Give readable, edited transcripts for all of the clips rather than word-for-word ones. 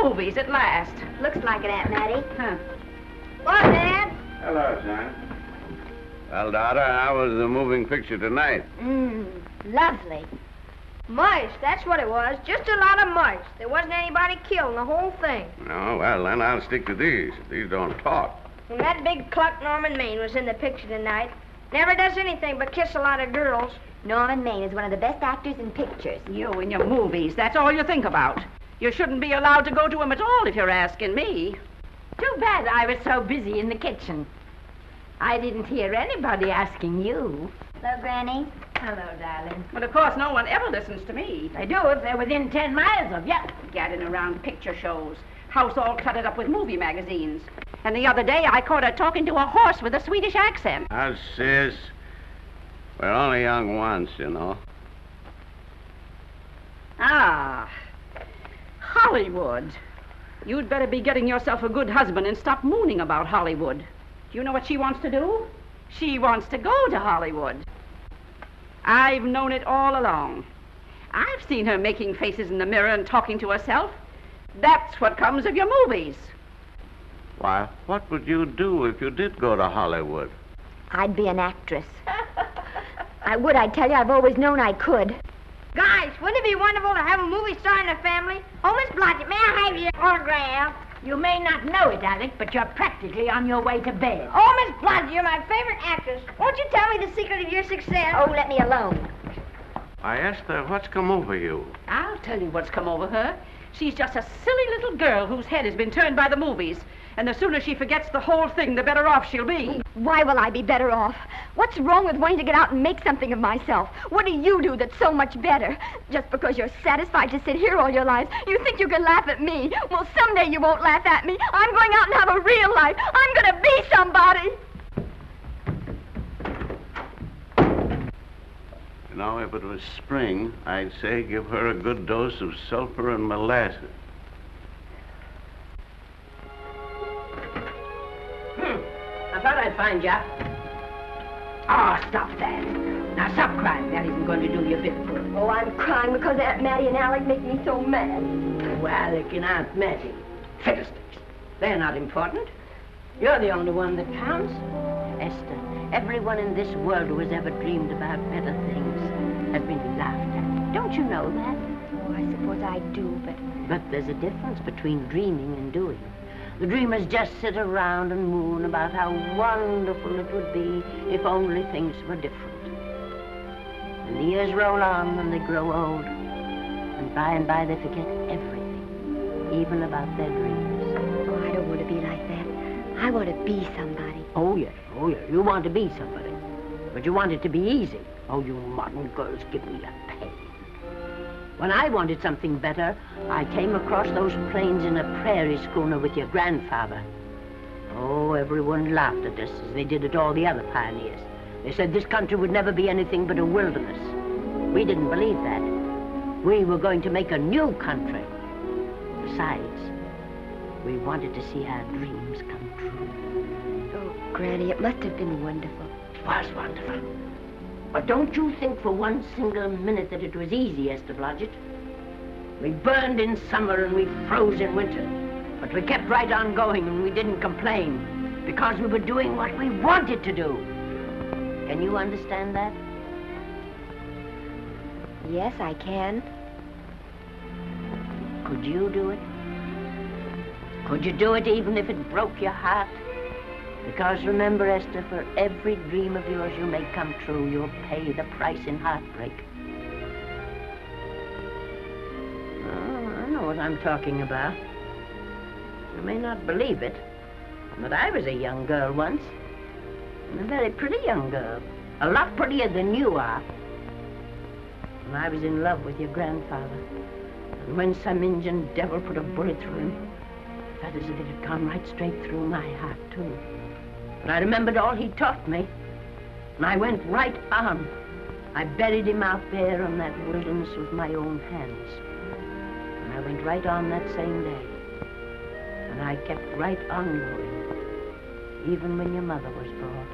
movies at last. Looks like it, Aunt Mattie. Huh. What, Dad? Hello, son. Well, daughter, how was the moving picture tonight? Lovely. Mice, that's what it was. Just a lot of mice. There wasn't anybody killed in the whole thing. No, well, then I'll stick to these. These don't talk. And that big cluck Norman Maine was in the picture tonight. Never does anything but kiss a lot of girls. Norman Maine is one of the best actors in pictures. You and your movies, that's all you think about. You shouldn't be allowed to go to them at all if you're asking me. Too bad I was so busy in the kitchen. I didn't hear anybody asking you. Hello, Granny. Hello, darling. But of course, no one ever listens to me. They do if they're within 10 miles of you. Gadding around picture shows. House all cluttered up with movie magazines. And the other day, I caught her talking to a horse with a Swedish accent. Now, sis, we're only young once, you know. Ah, Hollywood. You'd better be getting yourself a good husband and stop mooning about Hollywood. Do you know what she wants to do? She wants to go to Hollywood. I've known it all along. I've seen her making faces in the mirror and talking to herself. That's what comes of your movies. Why, what would you do if you did go to Hollywood? I'd be an actress. I would, I tell you. I've always known I could. Guys, wouldn't it be wonderful to have a movie star in the family? Oh, Miss Blodgett, may I have your autograph? You may not know it, Alec, but you're practically on your way to bed. Oh, Miss Blodgett, you're my favorite actress. Won't you tell me the secret of your success? Oh, let me alone. I asked her, what's come over you? I'll tell you what's come over her. She's just a silly little girl whose head has been turned by the movies. And the sooner she forgets the whole thing, the better off she'll be. Why will I be better off? What's wrong with wanting to get out and make something of myself? What do you do that's so much better? Just because you're satisfied to sit here all your lives, you think you can laugh at me. Well, someday you won't laugh at me. I'm going out and have a real life. I'm going to be somebody. You know, if it was spring, I'd say give her a good dose of sulfur and molasses. I thought I'd find you. Oh, stop that. Now, stop crying. That isn't going to do you a bit of good. Oh, I'm crying because Aunt Mattie and Alec make me so mad. Oh, Alec and Aunt Mattie. Fiddlesticks. They're not important. You're the only one that counts. Esther, everyone in this world who has ever dreamed about better things has been laughed at. Don't you know that? Oh, I suppose I do, but... But there's a difference between dreaming and doing. The dreamers just sit around and moon about how wonderful it would be if only things were different. And the years roll on and they grow old. And by they forget everything, even about their dreams. Oh, I don't want to be like that. I want to be somebody. Oh, yes. You want to be somebody. But you want it to be easy. Oh, you modern girls give me a pain. When I wanted something better, I came across those plains in a prairie schooner with your grandfather. Oh, everyone laughed at us as they did at all the other pioneers. They said this country would never be anything but a wilderness. We didn't believe that. We were going to make a new country. Besides, we wanted to see our dreams come true. Oh, Granny, it must have been wonderful. It was wonderful. But don't you think for one single minute that it was easy, Esther Blodgett. We burned in summer and we froze in winter. But we kept right on going and we didn't complain because we were doing what we wanted to do. Can you understand that? Yes, I can. Could you do it? Could you do it even if it broke your heart? Because remember, Esther, for every dream of yours you make come true, you'll pay the price in heartbreak. Oh, I know what I'm talking about. You may not believe it, but I was a young girl once. And a very pretty young girl. A lot prettier than you are. And I was in love with your grandfather. And when some Indian devil put a bullet through him, I felt as if it had gone right straight through my heart, too. But I remembered all he taught me, and I went right on. I buried him out there in that wilderness with my own hands. And I went right on that same day. And I kept right on going, even when your mother was born.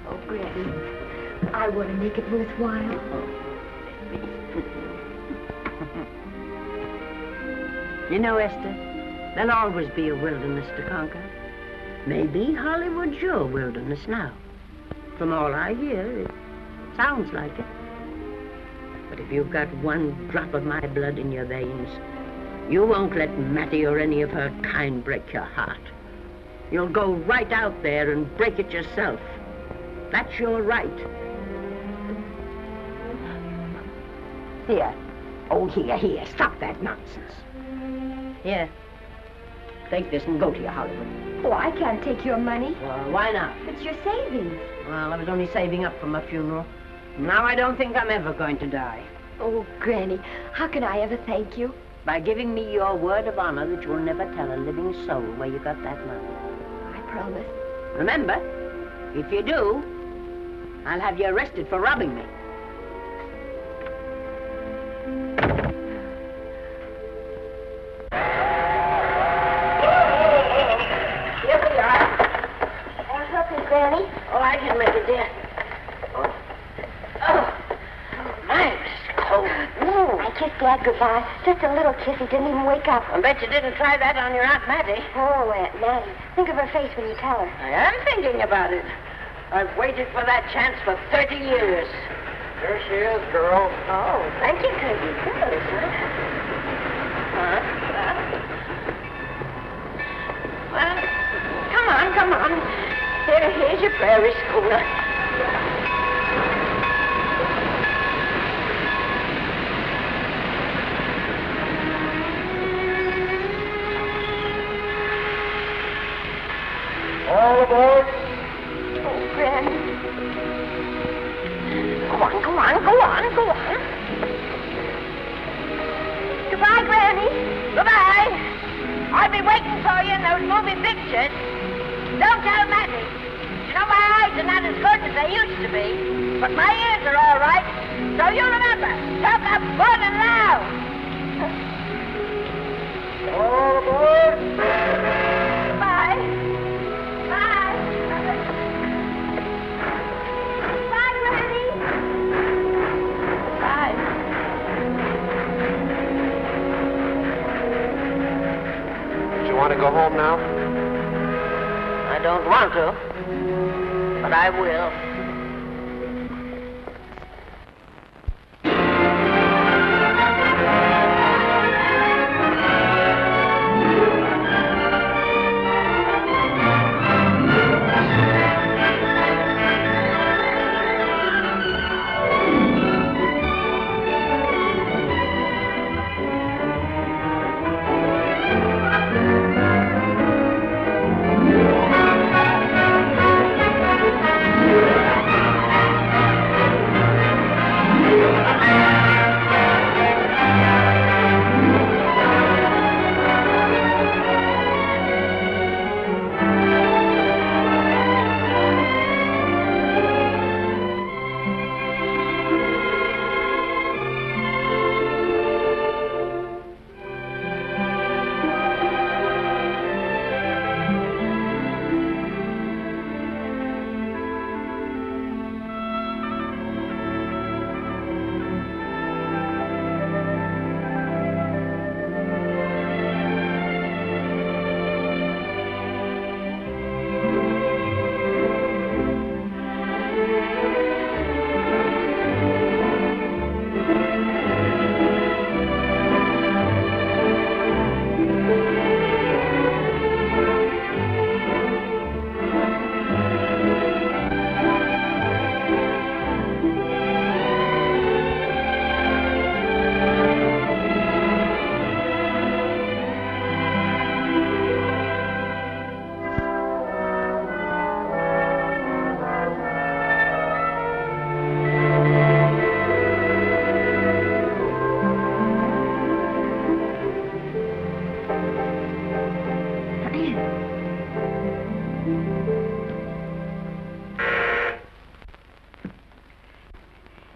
Oh, Granny, I want to make it worthwhile. You know, Esther, there'll always be a wilderness to conquer. Maybe Hollywood's your wilderness now. From all I hear, it sounds like it. But if you've got one drop of my blood in your veins, you won't let Mattie or any of her kind break your heart. You'll go right out there and break it yourself. That's your right. Here. Oh, here. Stop that nonsense. Here. Take this and go to your Hollywood. Oh, I can't take your money. Well, why not? It's your savings. Well, I was only saving up for my funeral. Now I don't think I'm ever going to die. Oh, Granny, how can I ever thank you? By giving me your word of honor that you'll never tell a living soul where you got that money. I promise. Remember, if you do, I'll have you arrested for robbing me. Here we are. Want help, Miss Granny? Oh, I can make it, dear. Oh, my, it's cold. I kissed Dad goodbye. Just a little kiss. He didn't even wake up. I bet you didn't try that on your Aunt Mattie. Oh, Aunt Mattie. Think of her face when you tell her. I am thinking about it. I've waited for that chance for 30 years. Here she is, girl. Oh, thank you, Kirby. Good, Well, come on. Here's your prairie schooner. All aboard. Oh, Granny. Go on. Goodbye, Granny. Goodbye. I'll be waiting for you in those movie pictures. Don't tell Mattie. You know, my eyes are not as good as they used to be, but my ears are all right. So you remember, talk up good and loud. All aboard. Goodbye. Bye. Bye, Granny. Bye. You want to go home now? I don't want to, but I will.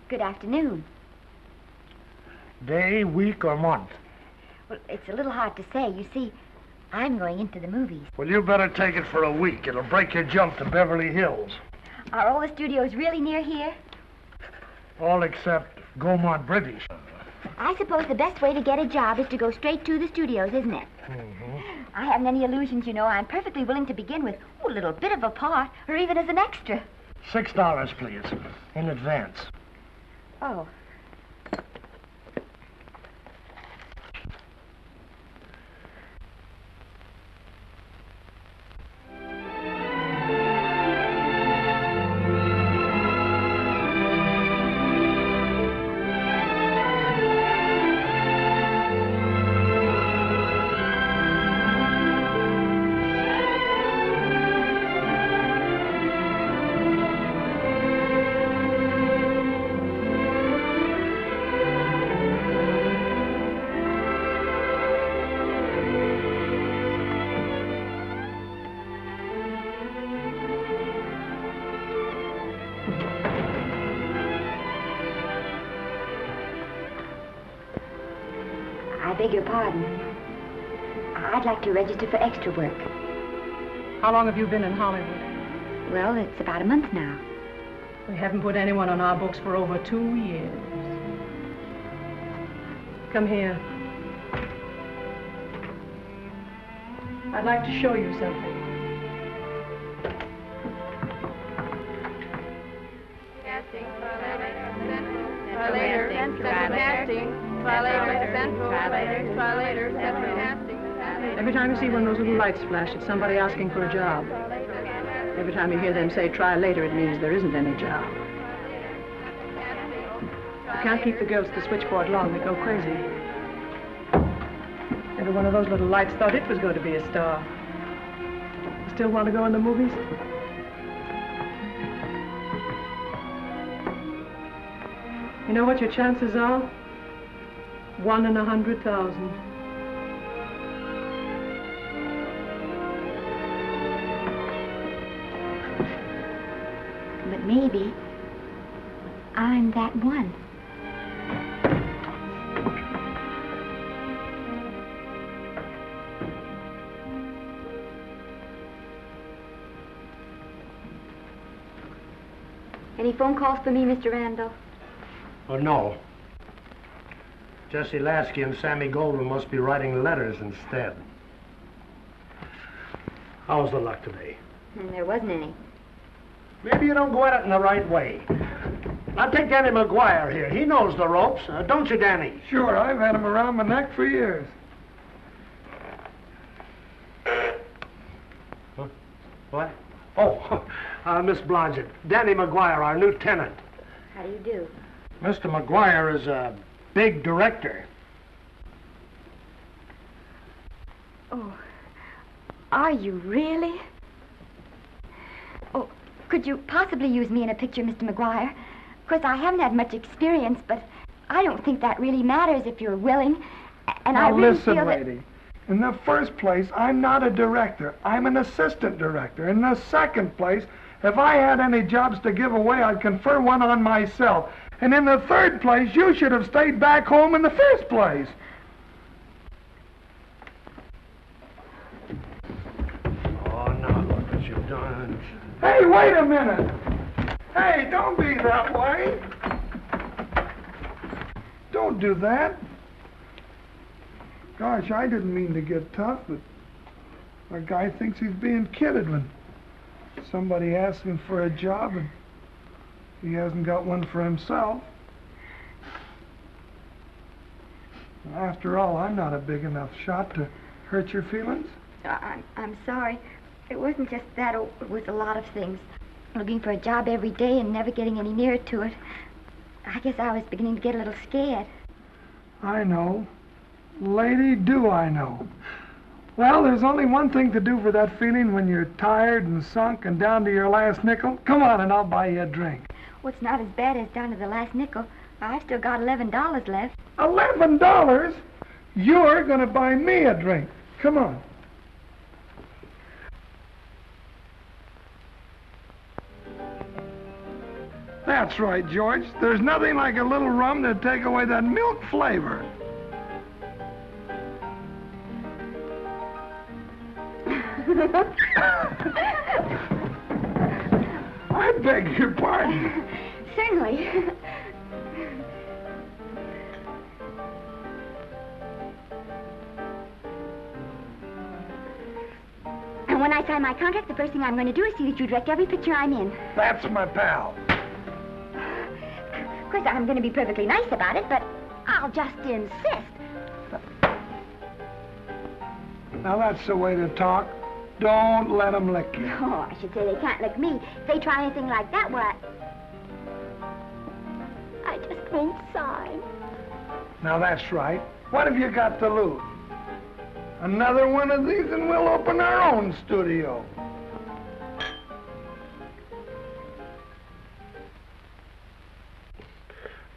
Good afternoon. Day, week, or month? Well, it's a little hard to say. You see, I'm going into the movies. Well, you better take it for a week. It'll break your jump to Beverly Hills. Are all the studios really near here? All except Gaumont British. I suppose the best way to get a job is to go straight to the studios, isn't it? Mm-hmm. I haven't any illusions, you know. I'm perfectly willing to begin with a little bit of a part, or even as an extra. $6, please, in advance. Oh. I beg your pardon. I'd like to register for extra work. How long have you been in Hollywood? Well, it's about a month now. We haven't put anyone on our books for over 2 years. Come here. I'd like to show you something. Every time you see one of those little lights flash, it's somebody asking for a job. Every time you hear them say, try later, it means there isn't any job. You can't keep the girls at the switchboard long. They go crazy. Every one of those little lights thought it was going to be a star. You still want to go in the movies? You know what your chances are? 1 in 100,000. But maybe I'm that one. Any phone calls for me, Mr. Randall? Oh, no. Jesse Lasky and Sammy Goldwyn must be writing letters instead. How's the luck today? There wasn't any. Maybe you don't go at it in the right way. Now take Danny McGuire here. He knows the ropes. Don't you, Danny? Sure, I've had him around my neck for years. Huh? What? Oh, Miss Blodgett. Danny McGuire, our new tenant. How do you do? Mr. McGuire is a big director. Oh, are you really? Oh, could you possibly use me in a picture, Mr. McGuire? Of course, I haven't had much experience, but I don't think that really matters if you're willing. And Now I really listen, feel lady. In the first place, I'm not a director. I'm an assistant director. In the second place, if I had any jobs to give away, I'd confer one on myself. And in the third place, you should have stayed back home in the first place. Oh, now look what you've done. Hey, wait a minute. Hey, don't be that way. Don't do that. Gosh, I didn't mean to get tough, but a guy thinks he's being kidded when somebody asks him for a job and he hasn't got one for himself. After all, I'm not a big enough shot to hurt your feelings. I'm sorry. It wasn't just that. It was a lot of things. Looking for a job every day and never getting any nearer to it. I guess I was beginning to get a little scared. I know. Lady, do I know. Well, there's only one thing to do for that feeling when you're tired and sunk and down to your last nickel. Come on and I'll buy you a drink. Well, it's not as bad as down to the last nickel. I've still got $11 left. $11? You're going to buy me a drink. Come on. That's right, George. There's nothing like a little rum to take away that milk flavor. I beg your pardon. Certainly. when I sign my contract, the first thing I'm going to do is see that you direct every picture I'm in. That's my pal. Of course, I'm going to be perfectly nice about it, but I'll just insist. Now, that's the way to talk. Don't let them lick you. Oh, I should say they can't lick me. If they try anything like that, well, I just won't sign. Now, that's right. What have you got to lose? Another one of these and we'll open our own studio.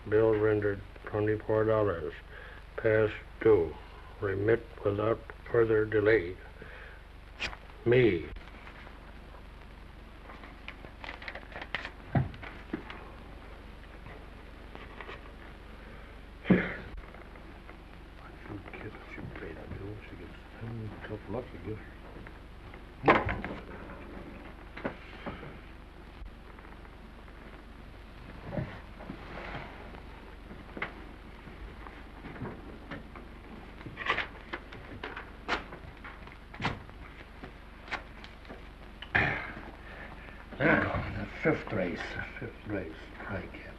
Bill rendered $24. Past due. Remit without further delay. Me. Tough luck, I guess. The fifth race.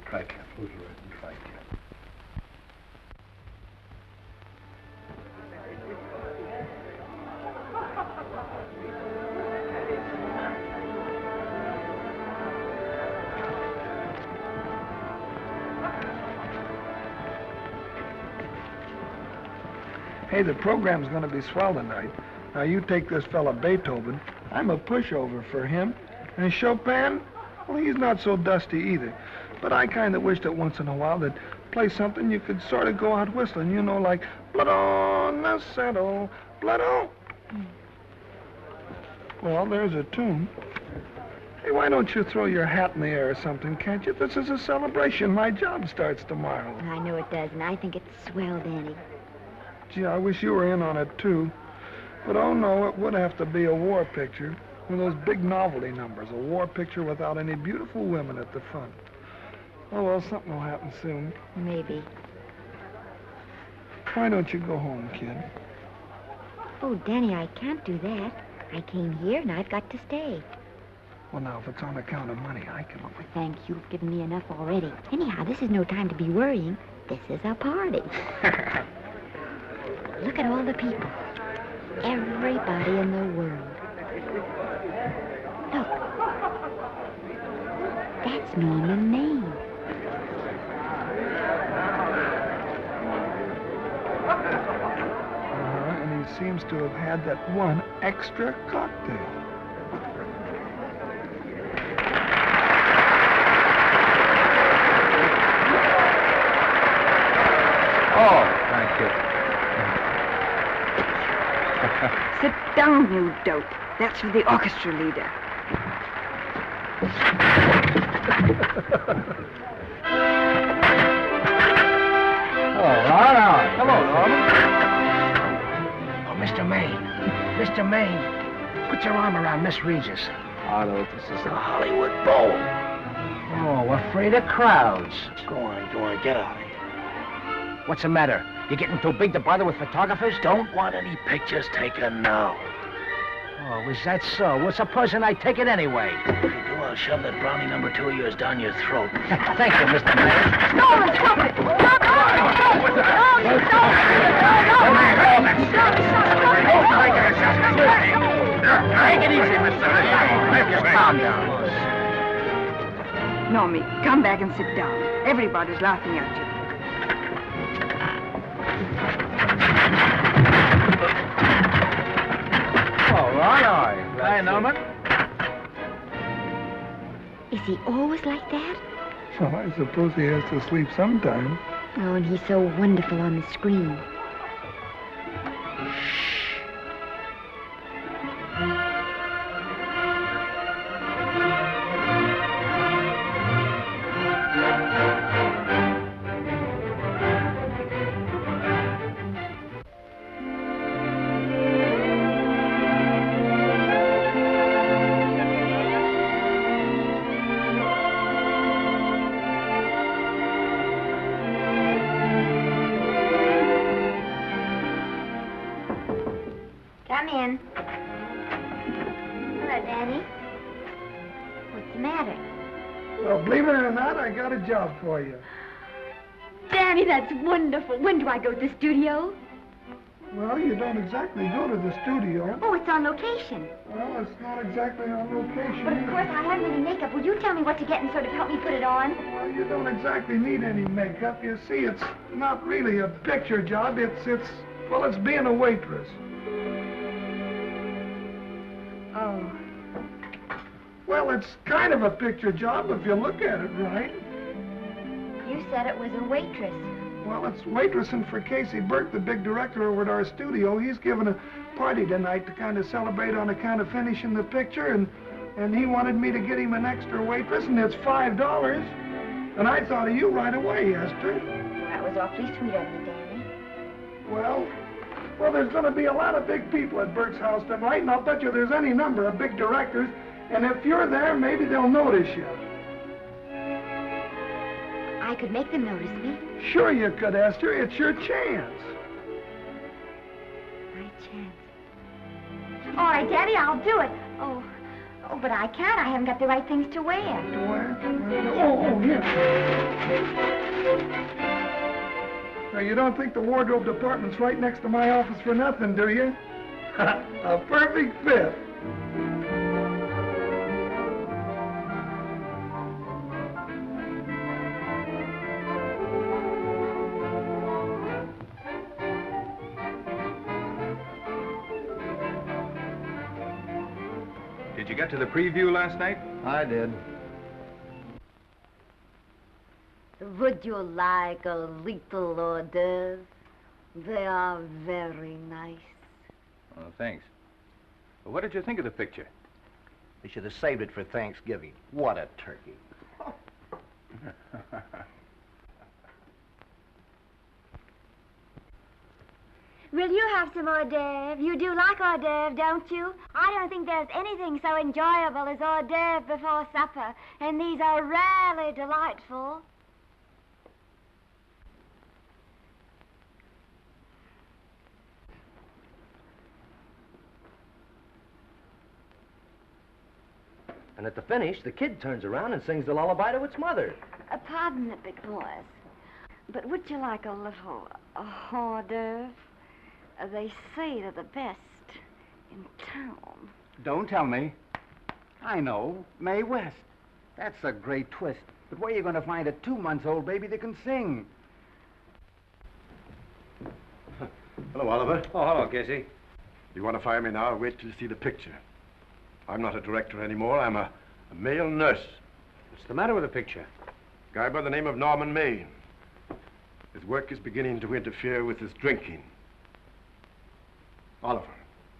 Tri-cap. Who's riding tri-cap? Hey, the program's going to be swell tonight. Now, you take this fella Beethoven. I'm a pushover for him. And Chopin, well, he's not so dusty either. But I kind of wish that once in a while they'd play something you could sort of go out whistling, you know, like Blood on the Saddle, Blood on. Well, there's a tune. Hey, why don't you throw your hat in the air or something, can't you? This is a celebration. My job starts tomorrow. I know it does, and I think it's swell, Danny. Gee, I wish you were in on it, too. But, oh, no, it would have to be a war picture. One of those big novelty numbers. A war picture without any beautiful women at the front. Oh, well, something will happen soon. Maybe. Why don't you go home, kid? Oh, Danny, I can't do that. I came here, and I've got to stay. Well, now, if it's on account of money, I can... Oh, thank you. You've given me enough already. Anyhow, this is no time to be worrying. This is a party. Look at all the people. Everybody in the world. Look. That's Norman Maine. And he seems to have had that one extra cocktail. Oh, thank you. Sit down, you dope. That's for the orchestra leader. All right. Hello, Norman. Oh, Mr. Mr. Maine, put your arm around Miss Regis. I know what this is. The Hollywood Bowl. Oh, afraid of crowds. Go on, get out of here. What's the matter? You getting too big to bother with photographers? Don't want any pictures taken now. Oh, is that so? Well, supposing I take it anyway. If you do, I'll shove that Brownie number 2 of yours down your throat. Thank you, Mr. Mayor. Norman, stop it! Stop it! Take it easy, Mr. Mayor. Just calm down. Normie, come back and sit down. Everybody's laughing at you. All right. Hi, Norman. Is he always like that? Well, I suppose he has to sleep sometime. Oh, and he's so wonderful on the screen. Come in. Well, believe it or not, I got a job for you. Danny, that's wonderful. When do I go to the studio? Well, you don't exactly go to the studio. Oh, it's on location. Well, it's not exactly on location. But of course, I haven't any makeup. Will you tell me what to get and sort of help me put it on? Well, you don't exactly need any makeup. You see, it's not really a picture job. It's being a waitress. Oh. Well, it's kind of a picture job if you look at it right. You said it was a waitress. Well, it's waitressing for Casey Burke, the big director over at our studio. He's giving a party tonight to kind of celebrate on account of finishing the picture, and he wanted me to get him an extra waitress, and it's $5. And I thought of you right away, Esther. That was awfully sweet of you, Danny. Well, there's going to be a lot of big people at Burke's house tonight, and I'll bet you there's any number of big directors, and if you're there, maybe they'll notice you. I could make them notice me. Sure you could, Esther. It's your chance. My chance. All right, Daddy, I'll do it. Oh, but I can't. I haven't got the right things to wear. To wear? Oh, here. Now, you don't think the wardrobe department's right next to my office for nothing, do you? A perfect fit. Did you get to the preview last night? I did. Would you like a little hors d'oeuvre? They are very nice. Oh, thanks. Well, what did you think of the picture? They should have saved it for Thanksgiving. What a turkey. Will you have some hors d'oeuvre? You do like hors d'oeuvre, don't you? I don't think there's anything so enjoyable as hors d'oeuvre before supper, and these are rarely delightful. And at the finish, the kid turns around and sings the lullaby to its mother. Pardon the big boys, but would you like a little hors d'oeuvre? They say they're the best in town. Don't tell me. I know. Mae West. That's a great twist. But where are you going to find a 2-month-old baby that can sing? Hello, Oliver. Oh, hello, Casey. You want to fire me now or wait till you see the picture? I'm not a director anymore. I'm a male nurse. What's the matter with the picture? Guy by the name of Norman Maine. His work is beginning to interfere with his drinking. Oliver,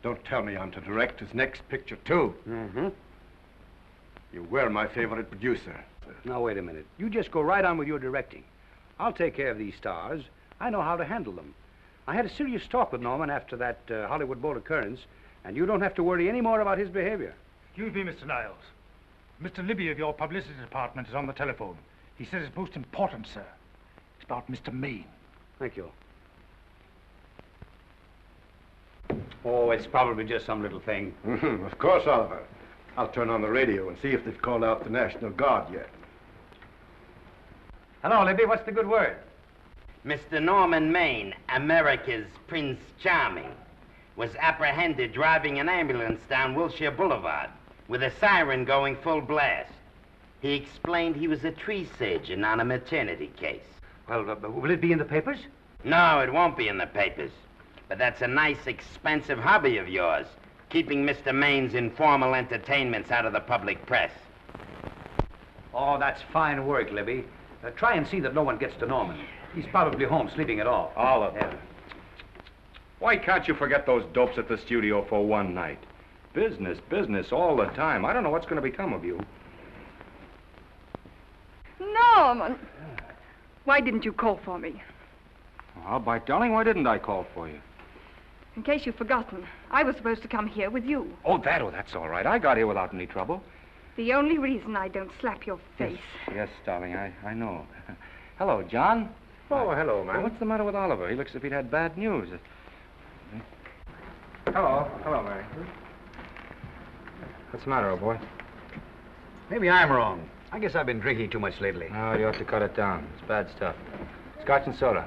don't tell me I'm to direct his next picture, too. Mm-hmm. You were my favorite producer. Now, wait a minute. You just go right on with your directing. I'll take care of these stars. I know how to handle them. I had a serious talk with Norman after that Hollywood Bowl occurrence, and you don't have to worry any more about his behavior. Excuse me, Mr. Niles. Mr. Libby of your publicity department is on the telephone. He says it's most important, sir. It's about Mr. Maine. Thank you. Oh, it's probably just some little thing. Of course, Oliver. I'll turn on the radio and see if they've called out the National Guard yet. Hello, Libby. What's the good word? Mr. Norman Maine, America's Prince Charming, was apprehended driving an ambulance down Wilshire Boulevard with a siren going full blast. He explained he was a tree surgeon on a maternity case. Well, will it be in the papers? No, it won't be in the papers. But that's a nice, expensive hobby of yours, keeping Mr. Maine's informal entertainments out of the public press. Oh, that's fine work, Libby. Try and see that no one gets to Norman. He's probably home sleeping it off. Oliver. Why can't you forget those dopes at the studio for one night? Business, business all the time. I don't know what's going to become of you. Norman! Why didn't you call for me? Well, by darling, why didn't I call for you? In case you've forgotten, I was supposed to come here with you. Oh, that's all right. I got here without any trouble. The only reason I don't slap your face. Yes, darling, I know. Hello, John. Oh, hello, man. What's the matter with Oliver? He looks as if he'd had bad news. Hello, Mary. What's the matter, old boy? Maybe I'm wrong. I guess I've been drinking too much lately. Oh, you ought to cut it down. It's bad stuff. Scotch and soda.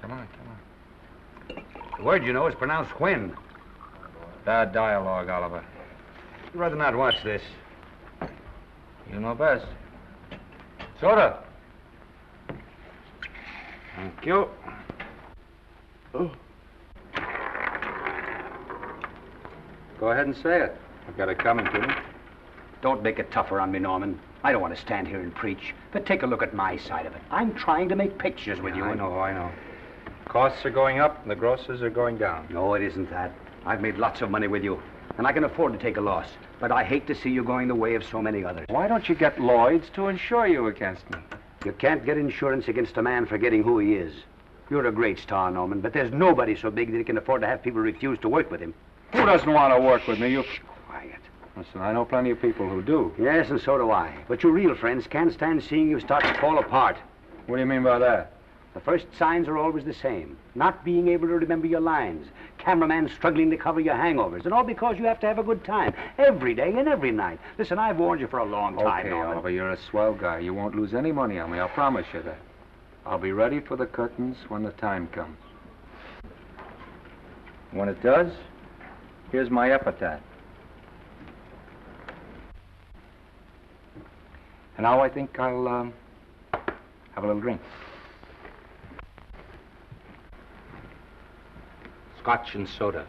Come on. The word, you know, is pronounced when. Bad dialogue, Oliver. I'd rather not watch this. You know best. Soda. Thank you. Oh. Go ahead and say it. I've got it coming to me. Don't make it tougher on me, Norman. I don't want to stand here and preach, but take a look at my side of it. I'm trying to make pictures with you. I know. Costs are going up and the grosses are going down. No, it isn't that. I've made lots of money with you, and I can afford to take a loss. But I hate to see you going the way of so many others. Why don't you get Lloyd's to insure you against me? You can't get insurance against a man forgetting who he is. You're a great star, Norman, but there's nobody so big that he can afford to have people refuse to work with him. Who doesn't want to work with me? You... Quiet. Listen, I know plenty of people who do. Yes, and so do I. But your real friends can't stand seeing you start to fall apart. What do you mean by that? The first signs are always the same. Not being able to remember your lines. Cameraman struggling to cover your hangovers. And all because you have to have a good time. Every day and every night. Listen, I've warned you for a long time, Okay, Norman. Oliver, you're a swell guy. You won't lose any money on me. I'll promise you that. I'll be ready for the curtains when the time comes. When it does, here's my epitaph. And now I think I'll have a little drink. Scotch and soda.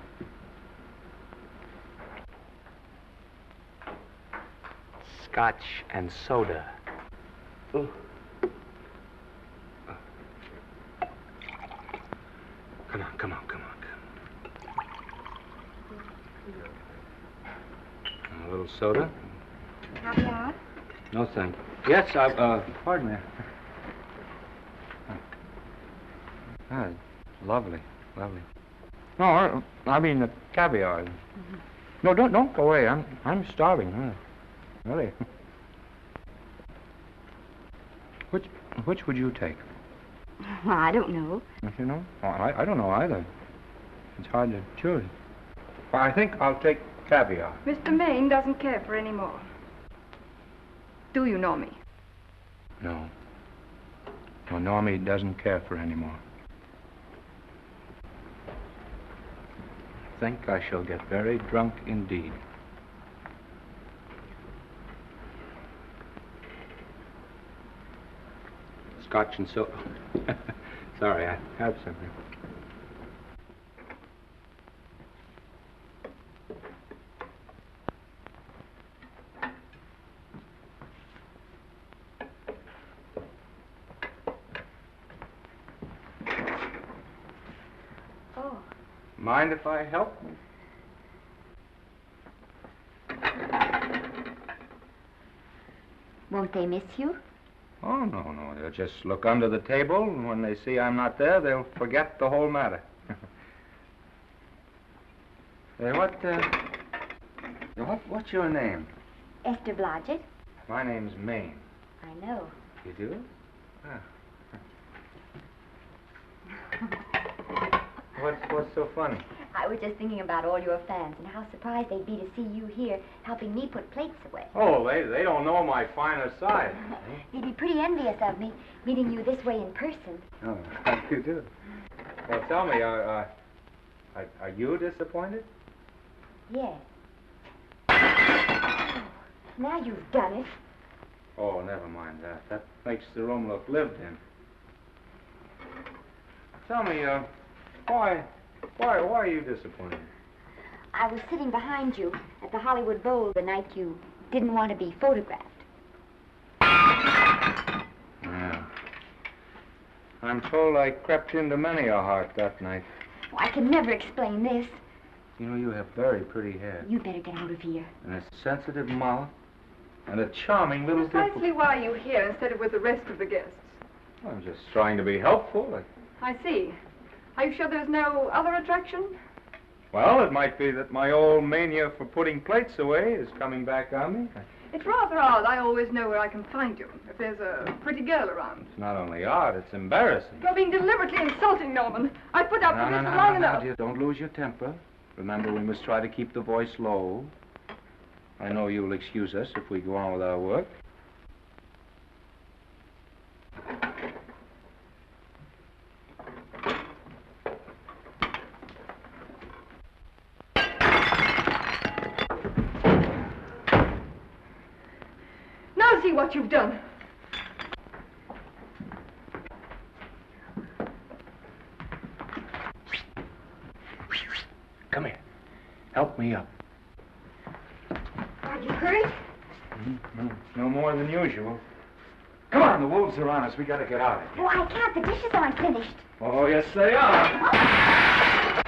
Scotch and soda. Oh. Come on. A little soda? Caviar? No, thank you. Yes, pardon me. Lovely. No, I mean the caviar. No, don't go away. I'm starving. Really. Which would you take? Well, I don't know. Don't you know? Oh, I don't know either. It's hard to choose. Well, I think I'll take caviar. Mr. Maine doesn't care for any more. Do you know me? No. No, Normie doesn't care for any more. I think I shall get very drunk indeed. Scotch and soda. Sorry, I have something. Oh. Mind if I help? Won't they miss you? Oh, no. They'll just look under the table, and when they see I'm not there, they'll forget the whole matter. Hey, what's your name? Esther Blodgett. My name's Maine. I know. You do? Ah. What's so funny? I was just thinking about all your fans and how surprised they'd be to see you here helping me put plates away. Oh, they don't know my finer side. They'd be pretty envious of me, meeting you this way in person. Oh, you do. Well, tell me, are you disappointed? Yes. Oh, now you've done it. Oh, never mind that. That makes the room look lived in. Tell me, why are you disappointed? I was sitting behind you at the Hollywood Bowl the night you didn't want to be photographed. Yeah. I'm told I crept into many a heart that night. Oh, I can never explain this. You know, you have very pretty hair. You better get out of here. And a sensitive mouth. And a charming little Precisely why are you here instead of with the rest of the guests? I'm just trying to be helpful. I see. Are you sure there's no other attraction? Well, it might be that my old mania for putting plates away is coming back on me. It's rather odd. I always know where I can find you if there's a pretty girl around. It's not only odd, it's embarrassing. You're being deliberately insulting, Norman. I've put up with this long enough. Dear, don't lose your temper. Remember, we must try to keep the voice low. I know you'll excuse us if we go on with our work. Now see what you've done. Come here. Help me up. Are you hurt? No more than usual. Come on, the wolves are on us. We gotta get out of here. Oh, I can't. The dishes aren't finished. Oh, yes, they are.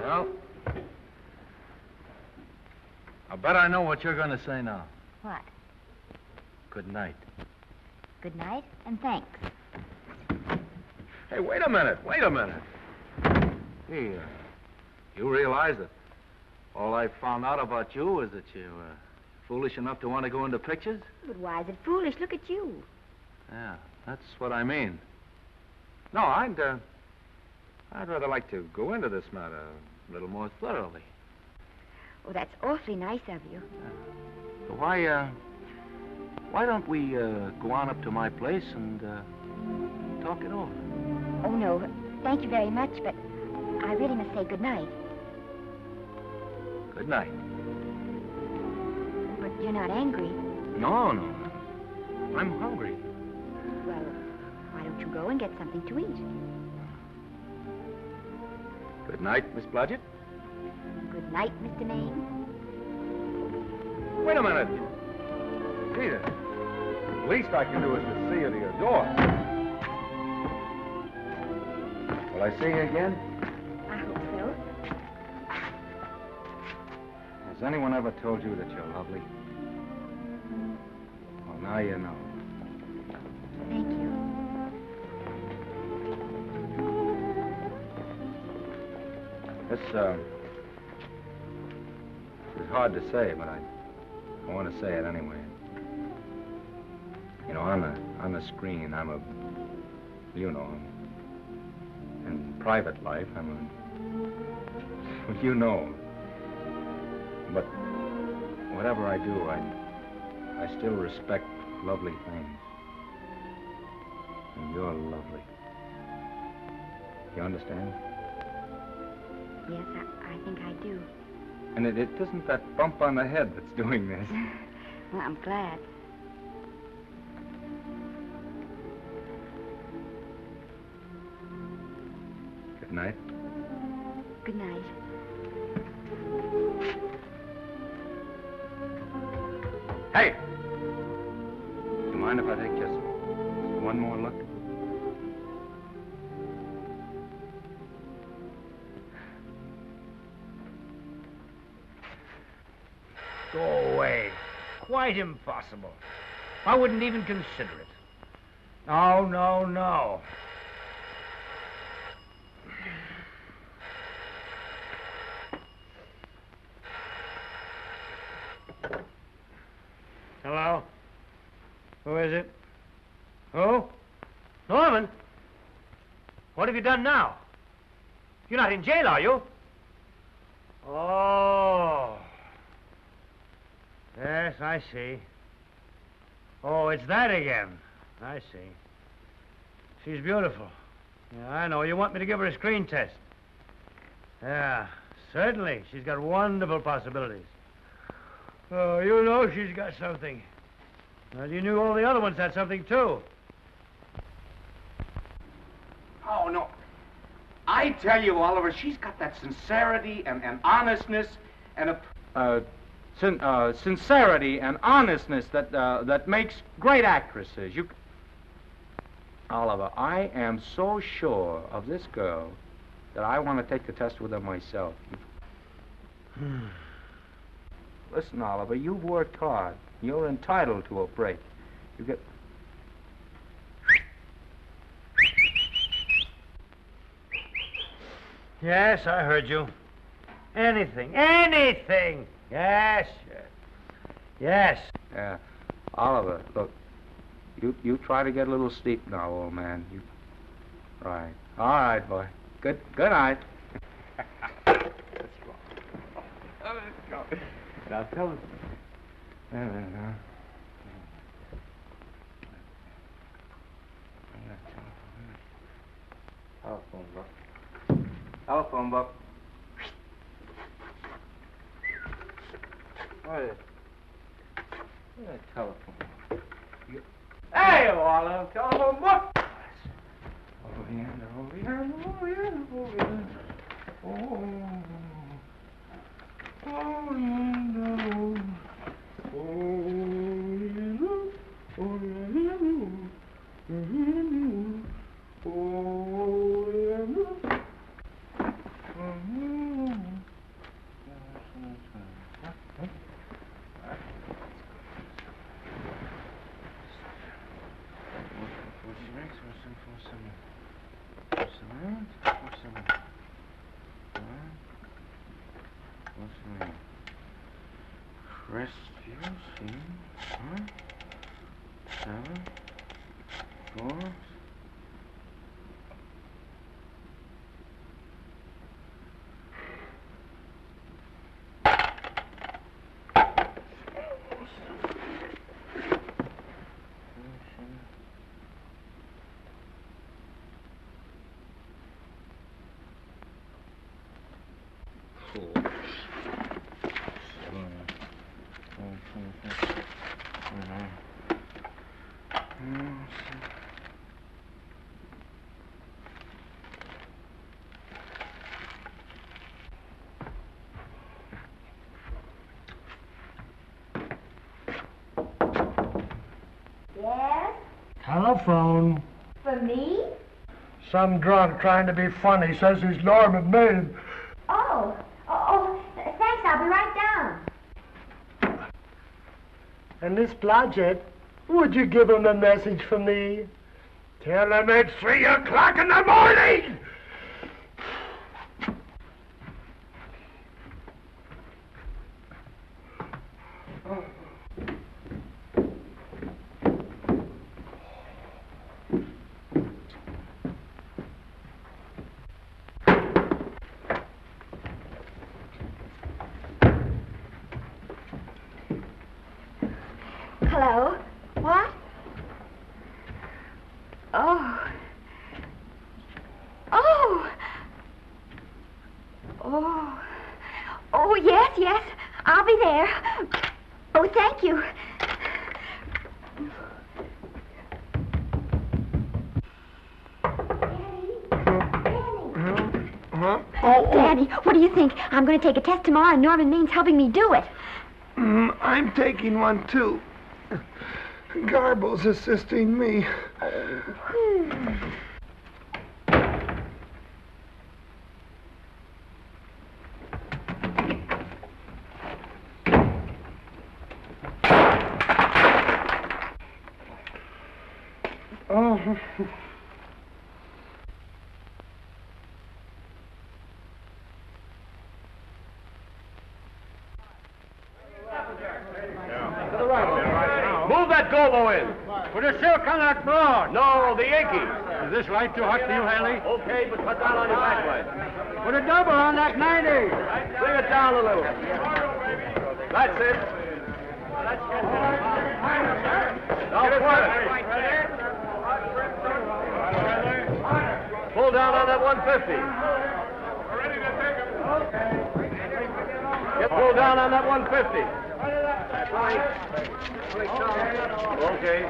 Well, I bet I know what you're going to say now. What? Good night. Good night, and thanks. Hey, wait a minute. Hey, you realize that all I found out about you is that you're foolish enough to want to go into pictures? But why is it foolish? Look at you. Yeah, that's what I mean. No, I'd rather like to go into this matter a little more thoroughly. Oh, that's awfully nice of you. So why don't we go on up to my place and talk it over? Oh, no. Thank you very much, but I really must say good night. Good night. But you're not angry. No. I'm hungry. Well, why don't you go and get something to eat? Good night, Miss Blodgett. Good night, Mr. Maine. Wait a minute. Peter, the least I can do is to see you to your door. Will I see you again? I hope so. Has anyone ever told you that you're lovely? Well, now you know. Thank you. This is hard to say, but I want to say it anyway. You know, on the screen, I'm a, you know, in private life, I'm a, well, you know. But whatever I do, I still respect lovely things. And you're lovely. You understand? Yes, I think I do. And it isn't that bump on the head that's doing this. Well, I'm glad. Good night. Good night. Hey! You mind if I take just one more look? Go away. Quite impossible. I wouldn't even consider it. No. Hello? Who is it? Who? Norman? What have you done now? You're not in jail, are you? Oh. Yes, I see. Oh, it's that again. I see. She's beautiful. Yeah, I know. You want me to give her a screen test? Yeah, certainly. She's got wonderful possibilities. Oh, you know she's got something. Well, you knew all the other ones had something, too. Oh, no. I tell you, Oliver, she's got that sincerity and honestness and a... sincerity and honestness that makes great actresses. Oliver, I am so sure of this girl that I want to take the test with her myself. Listen, Oliver, you've worked hard. You're entitled to a break. You get... Yes, I heard you. Anything. Yes. Yeah. Oliver, look. You try to get a little sleep now, old man. Right. All right, boy. Good night. Let's go. Now tell us. Telephone book. Telephone book. What is it? Telephone book. Hey, Olive, telephone book. Over here. Yes? Telephone. For me? Some drunk trying to be funny says he's Norman Maine. Oh, thanks. I'll be right down. And this Blodgett, would you give him a message for me? Tell him it's 3 o'clock in the morning! Hello? What? Oh. Oh, yes. I'll be there. Oh, thank you. Daddy, what do you think? I'm going to take a test tomorrow, and Norman Maine's helping me do it. I'm taking one, too. Garble's assisting me. Oh. Move that gobo in. Put a silk on that broad. No, the Yankee. Is this light too hot for you, Haley? Okay, but cut down on your back light. Put a double on that 90. Bring it down a little. That's it. Now pull it. Pull down on that 150. Get pulled down on that 150. Okay.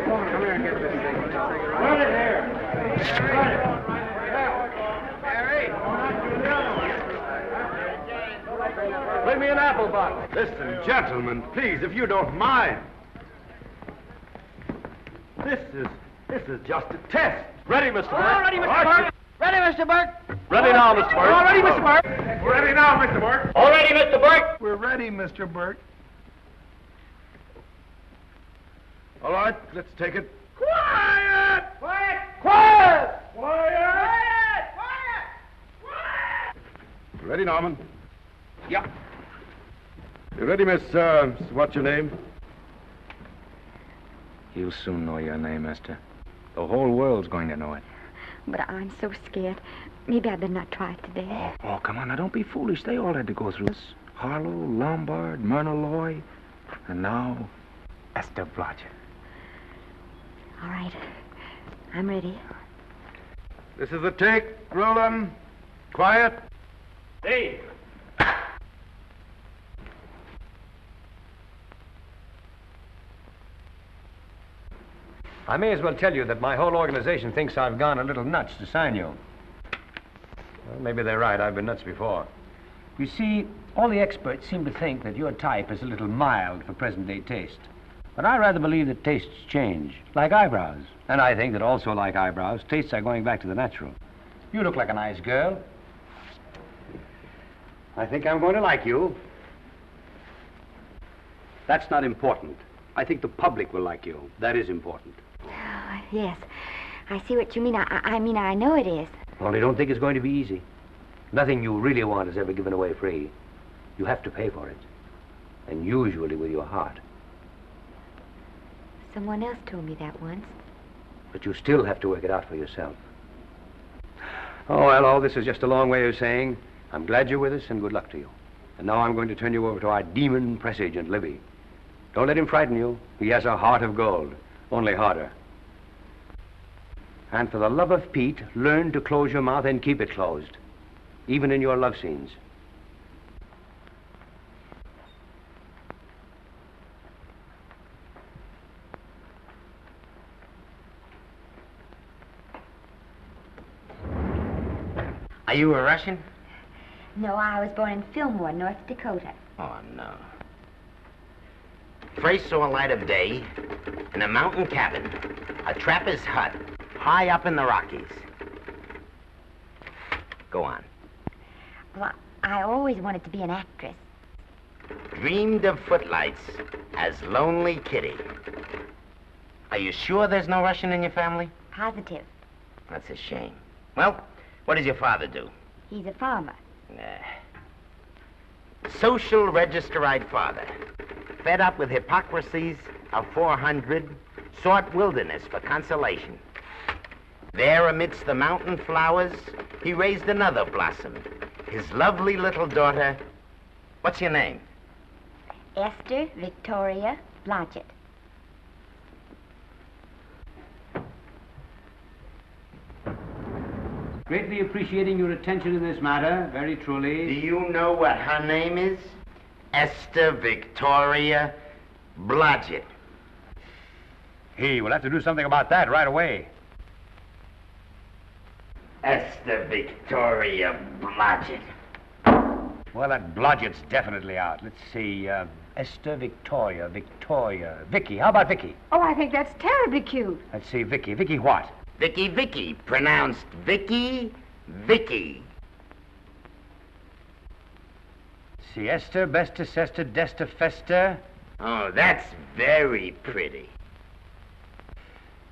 Come here and get this thing. Run it here. Run it. Harry. Bring me an apple box. Listen, gentlemen, please, if you don't mind. This is just a test. Ready, Mr. Burke? All ready, Mr. Burke. Ready, Mr. Burke. Ready now, Mr. Burke. All ready, Mr. Burke. We're ready now, Mr. Burke. All ready, Mr. Burke. We're ready, Mr. Burke. All right, let's take it. Quiet! Quiet! Quiet! Quiet! Quiet! Ready, Norman? Yeah. You You ready, miss, what's your name? You'll soon know your name, Esther. The whole world's going to know it. But I'm so scared. Maybe I better not try it today. Oh, come on, now don't be foolish. They all had to go through this. Harlow, Lombard, Myrna Loy, and now Esther Blodgett. All right. I'm ready. This is the take. Rolling. Quiet. Dave. I may as well tell you that my whole organization thinks I've gone a little nuts to sign you. Well, maybe they're right. I've been nuts before. You see, all the experts seem to think that your type is a little mild for present-day taste. But I rather believe that tastes change, like eyebrows. And I think that also like eyebrows, tastes are going back to the natural. You look like a nice girl. I think I'm going to like you. That's not important. I think the public will like you. That is important. Oh, yes. I see what you mean. I mean, I know it is. Only don't think it's going to be easy. Nothing you really want is ever given away free. You have to pay for it. And usually with your heart. Someone else told me that once. But you still have to work it out for yourself. Oh, well, all this is just a long way of saying, I'm glad you're with us and good luck to you. And now I'm going to turn you over to our demon press agent, Libby. Don't let him frighten you. He has a heart of gold, only harder. And for the love of Pete, learn to close your mouth and keep it closed, even in your love scenes. Are you a Russian? No, I was born in Fillmore, North Dakota. Oh, no. First saw light of day in a mountain cabin, a trapper's hut, high up in the Rockies. Go on. Well, I always wanted to be an actress. Dreamed of footlights as Lonely Kitty. Are you sure there's no Russian in your family? Positive. That's a shame. Well, what does your father do? He's a farmer. Social registerite father. Fed up with hypocrisies of 400, sought wilderness for consolation. There amidst the mountain flowers, he raised another blossom. His lovely little daughter. What's your name? Esther Victoria Blodgett. Greatly appreciating your attention in this matter, very truly. Do you know what her name is? Esther Victoria Blodgett. Hey, we'll have to do something about that right away. Esther Victoria Blodgett. Well, that Blodgett's definitely out. Let's see, Esther Victoria, Vicky. How about Vicky? Oh, I think that's terribly cute. Let's see, Vicky. Vicky what? Vicky, pronounced Vicky. See, Esther, Besta, Sesta, Desta, Festa. Oh, that's very pretty.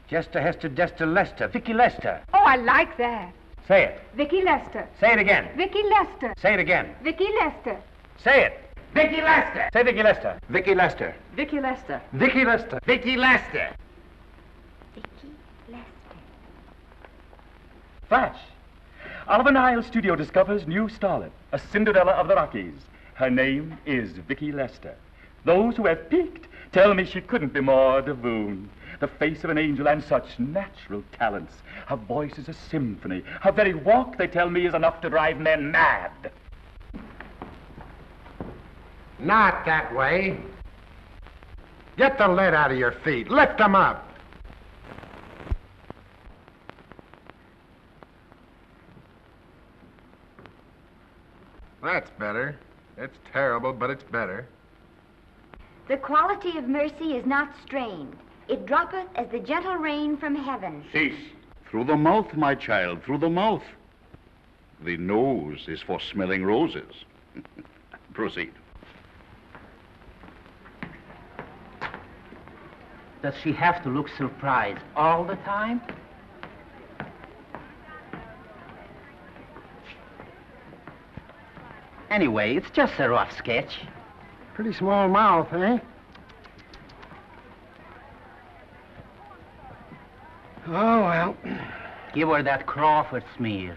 Jester, Hester, Desta, Lester. Vicky Lester. Oh, I like that. Say it. Vicky Lester. Say it again. Vicky Lester. Say it again. Vicky Lester. Say it. Vicky Lester. Say Vicky Lester. Vicky Lester. Vicky Lester. Vicky Lester. Vicky Lester. Flash! Oliver Niles Studio discovers new starlet, a Cinderella of the Rockies. Her name is Vicky Lester. Those who have peeked tell me she couldn't be more divoon. The face of an angel and such natural talents. Her voice is a symphony. Her very walk, they tell me, is enough to drive men mad. Not that way. Get the lead out of your feet. Lift them up. That's better. It's terrible, but it's better. The quality of mercy is not strained. It droppeth as the gentle rain from heaven. Cease. Through the mouth, my child, through the mouth. The nose is for smelling roses. Proceed. Does she have to look surprised all the time? Anyway, it's just a rough sketch. Pretty small mouth, eh? Oh, well. Give her that Crawford smear.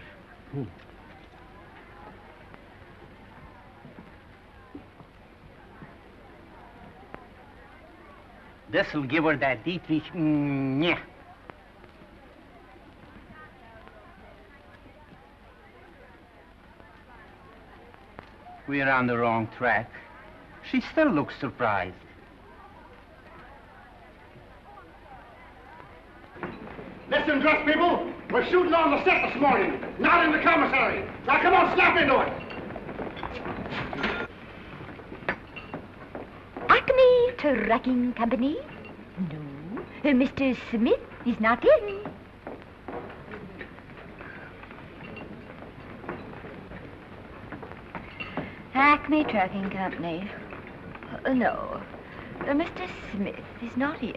This'll give her that Dietrich. Yeah. We're on the wrong track. She still looks surprised. Listen, dress people. We're shooting on the set this morning, not in the commissary. Now, come on, slap into it. Acme Trucking Company? No. Mr. Smith is not in. Acme Trucking Company. No. Mr. Smith is not in.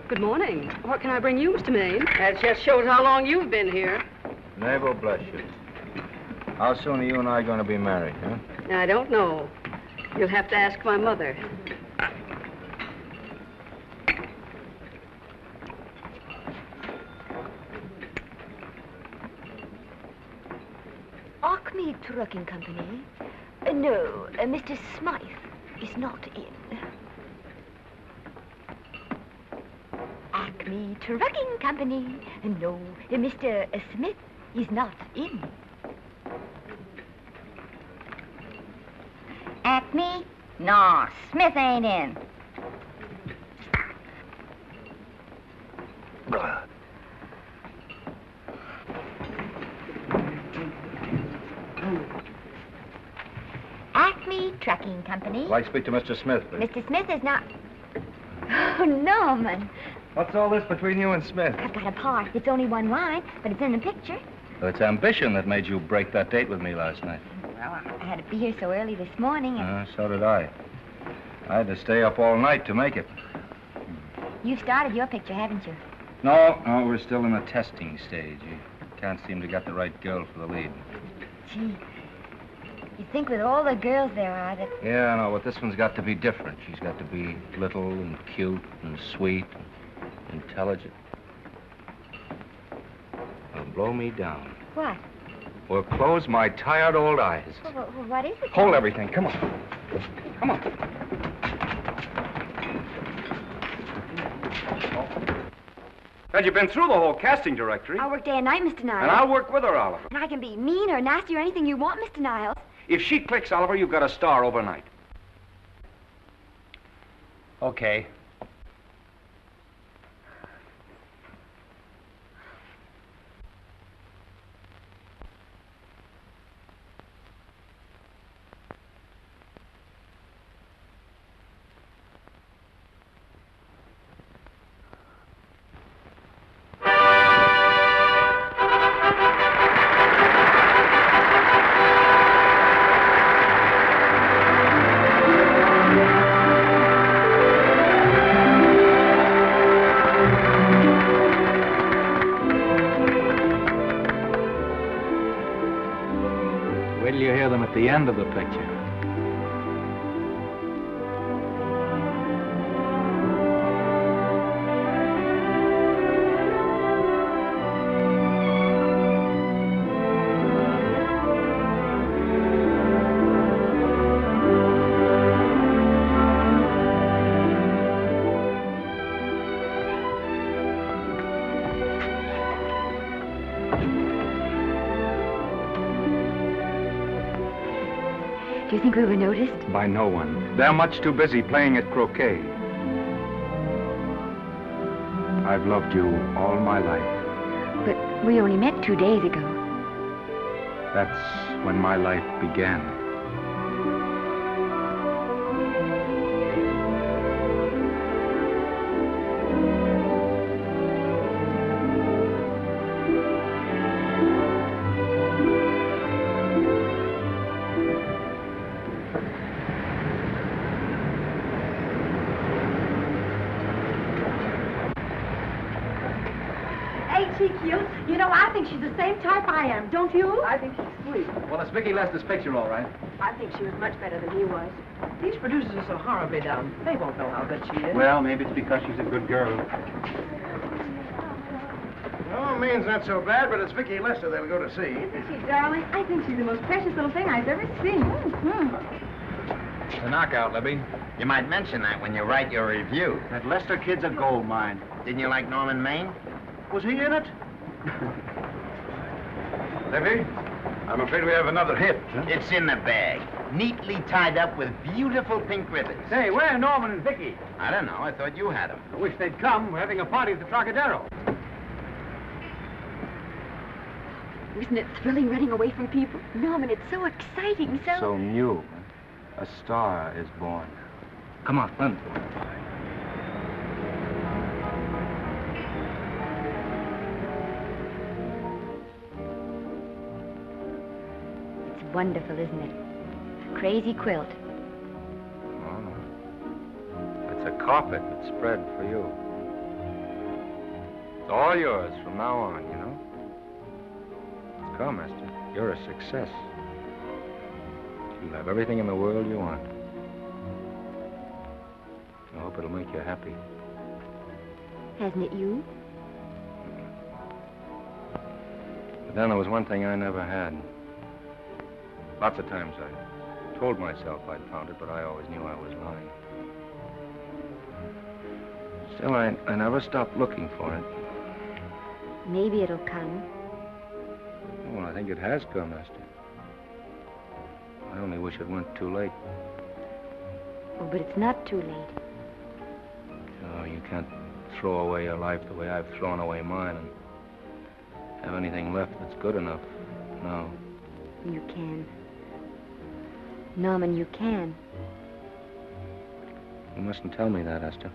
Good morning. What can I bring you, Mr. Maine? That just shows how long you've been here. Neighbor, bless you. How soon are you and I going to be married, huh? I don't know. You'll have to ask my mother. Acme Trucking Company? No, Mr. Smythe is not in. Acme Trucking Company? No, Mr. Smith is not in. Acme? No, Smith ain't in. Acme Trucking Company? I'd like to speak to Mr. Smith, please. Mr. Smith is not... Oh, Norman. What's all this between you and Smith? I've got a part. It's only one line, but it's in the picture. Well, it's ambition that made you break that date with me last night. Well, I had to be here so early this morning, and So did I. I had to stay up all night to make it. you've started your picture, haven't you? No, we're still in the testing stage. You can't seem to get the right girl for the lead. Gee, you'd think with all the girls there are that... Yeah, I know, but this one's got to be different. She's got to be little and cute and sweet and intelligent. Well, blow me down. What? Well, close my tired old eyes. What is it? Hold everything. Come on. Come on. Well, you've been through the whole casting directory. I work day and night, Mr. Niles. And I'll work with her, Oliver. And I can be mean or nasty or anything you want, Mr. Niles. If she clicks, Oliver, you've got a star overnight. Okay. Wait till you hear them at the end of the picture. Do you think we were noticed? By no one. They're much too busy playing at croquet. I've loved you all my life. But we only met 2 days ago. That's when my life began. Hey, she cute? You know, I think she's the same type I am, don't you? I think she's sweet. Well, it's Vicki Lester's picture, all right. I think she was much better than he was. These producers are so horribly dumb. They won't know how good she is. Well, maybe it's because she's a good girl. No, Maine's not so bad, but it's Vicki Lester they'll go to see. Isn't she, darling? I think she's the most precious little thing I've ever seen. The knockout, Libby. You might mention that when you write your review. That Lester kid's a gold mine. Didn't you like Norman Maine? Was he in it? Libby, I'm afraid we have another hit. Huh? It's in the bag, neatly tied up with beautiful pink ribbons. Say, where are Norman and Vicki? I don't know. I thought you had them. I wish they'd come. We're having a party at the Trocadero. Isn't it thrilling running away from people? Norman, it's so exciting, So new. A star is born. Come on, run. It's wonderful, isn't it? A crazy quilt. Oh. It's a carpet that's spread for you. It's all yours from now on, you know. Come, Esther. You're a success. You'll have everything in the world you want. I hope it'll make you happy. Hasn't it you? But then there was one thing I never had. Lots of times I told myself I'd found it, but I always knew I was lying. Still, I never stopped looking for it. Maybe it'll come. Well, I think it has come, Esther. I only wish it went too late. Oh, but it's not too late. Oh, you can't throw away your life the way I've thrown away mine and have anything left that's good enough. No. You can. Norman, you can. You mustn't tell me that, Esther.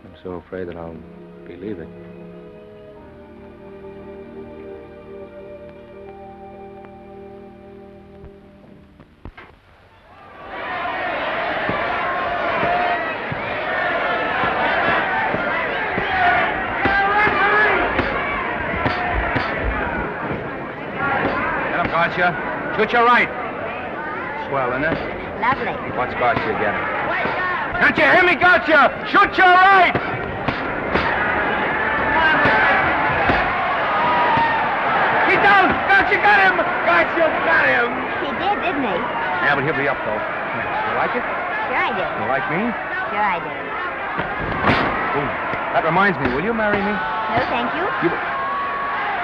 I'm so afraid that I'll believe it. Garcia. Shoot your right. Swell, isn't it? Lovely. What's Garcia getting? Can't you hear me, Garcia? Shoot your right! He's down! Garcia got him! Garcia got him! He did, didn't he? Yeah, but he'll be up, though. You like it? Sure I did. You like me? Sure I did. Ooh, that reminds me. Will you marry me? No, thank you.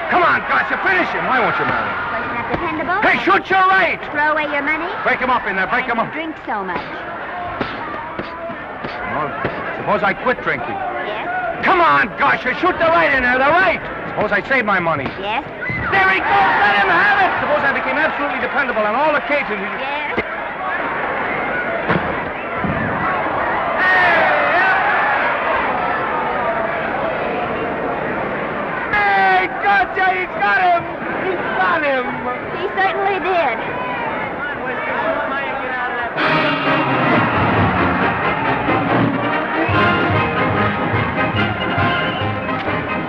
Come on, Garcia, finish him. Why won't you marry him? Wasn't that dependable? Hey, shoot your right! Throw away your money? Break him up in there. Break him up. Drink so much. Well, suppose I quit drinking. Yes? Come on, Garcia, shoot the right in there. The right. Suppose I save my money. Yes? There he goes. Let him have it. Suppose I became absolutely dependable on all occasions. Yes? Garcia, he's got him! He's got him! He certainly did.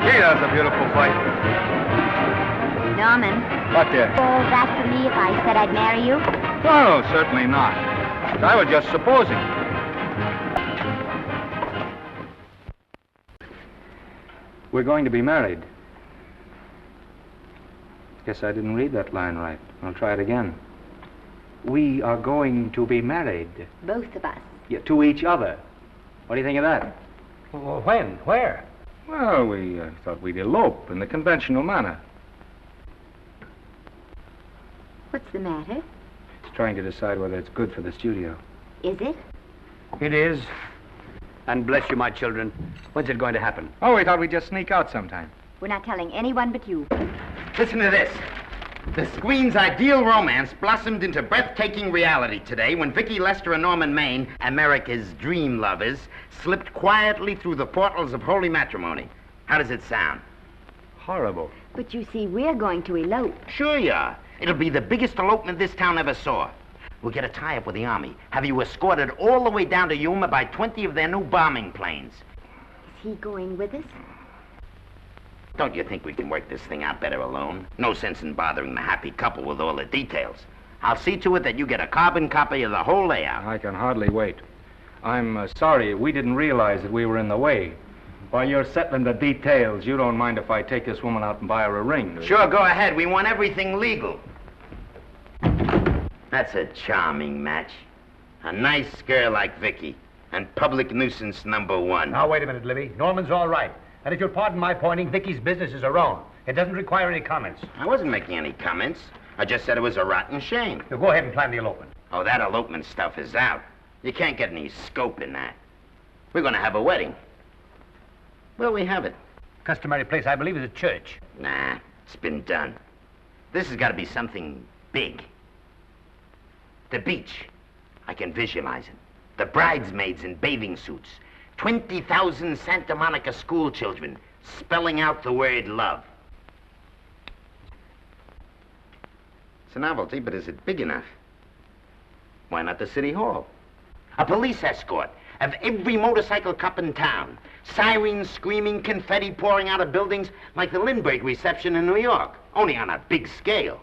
Gee, that was a beautiful fight. Norman. What dear? Oh, that for me if I said I'd marry you? No, certainly not. I was just supposing. We're going to be married. Guess I didn't read that line right. I'll try it again. We are going to be married. Both of us. Yeah, to each other. What do you think of that? Well, when? Where? Well, we thought we'd elope in the conventional manner. What's the matter? It's trying to decide whether it's good for the studio. Is it? It is. And bless you, my children. When's it going to happen? Oh, we thought we'd just sneak out sometime. We're not telling anyone but you. Listen to this. The screen's ideal romance blossomed into breathtaking reality today when Vicki Lester and Norman Maine, America's dream lovers, slipped quietly through the portals of holy matrimony. How does it sound? Horrible. But you see, we're going to elope. Sure you are. It'll be the biggest elopement this town ever saw. We'll get a tie-up with the Army, have you escorted all the way down to Yuma by 20 of their new bombing planes. Is he going with us? Don't you think we can work this thing out better alone? No sense in bothering the happy couple with all the details. I'll see to it that you get a carbon copy of the whole layout. I can hardly wait. I'm sorry, we didn't realize that we were in the way. While you're settling the details, you don't mind if I take this woman out and buy her a ring, do you? Sure, go ahead. We want everything legal. That's a charming match. A nice girl like Vicky, and public nuisance #1. Now, wait a minute, Libby. Norman's all right. And if you'll pardon my pointing, Vicky's business is her own. It doesn't require any comments. I wasn't making any comments. I just said it was a rotten shame. Now, go ahead and plan the elopement. Oh, that elopement stuff is out. You can't get any scope in that. We're going to have a wedding. Where'll we have it? Customary place, I believe, is a church. Nah, it's been done. This has got to be something big. The beach. I can visualize it. The bridesmaids in bathing suits. 20,000 Santa Monica school children spelling out the word love. It's a novelty, but is it big enough? Why not the city hall? A police escort of every motorcycle cop in town. Sirens screaming, confetti pouring out of buildings like the Lindbergh reception in New York, only on a big scale.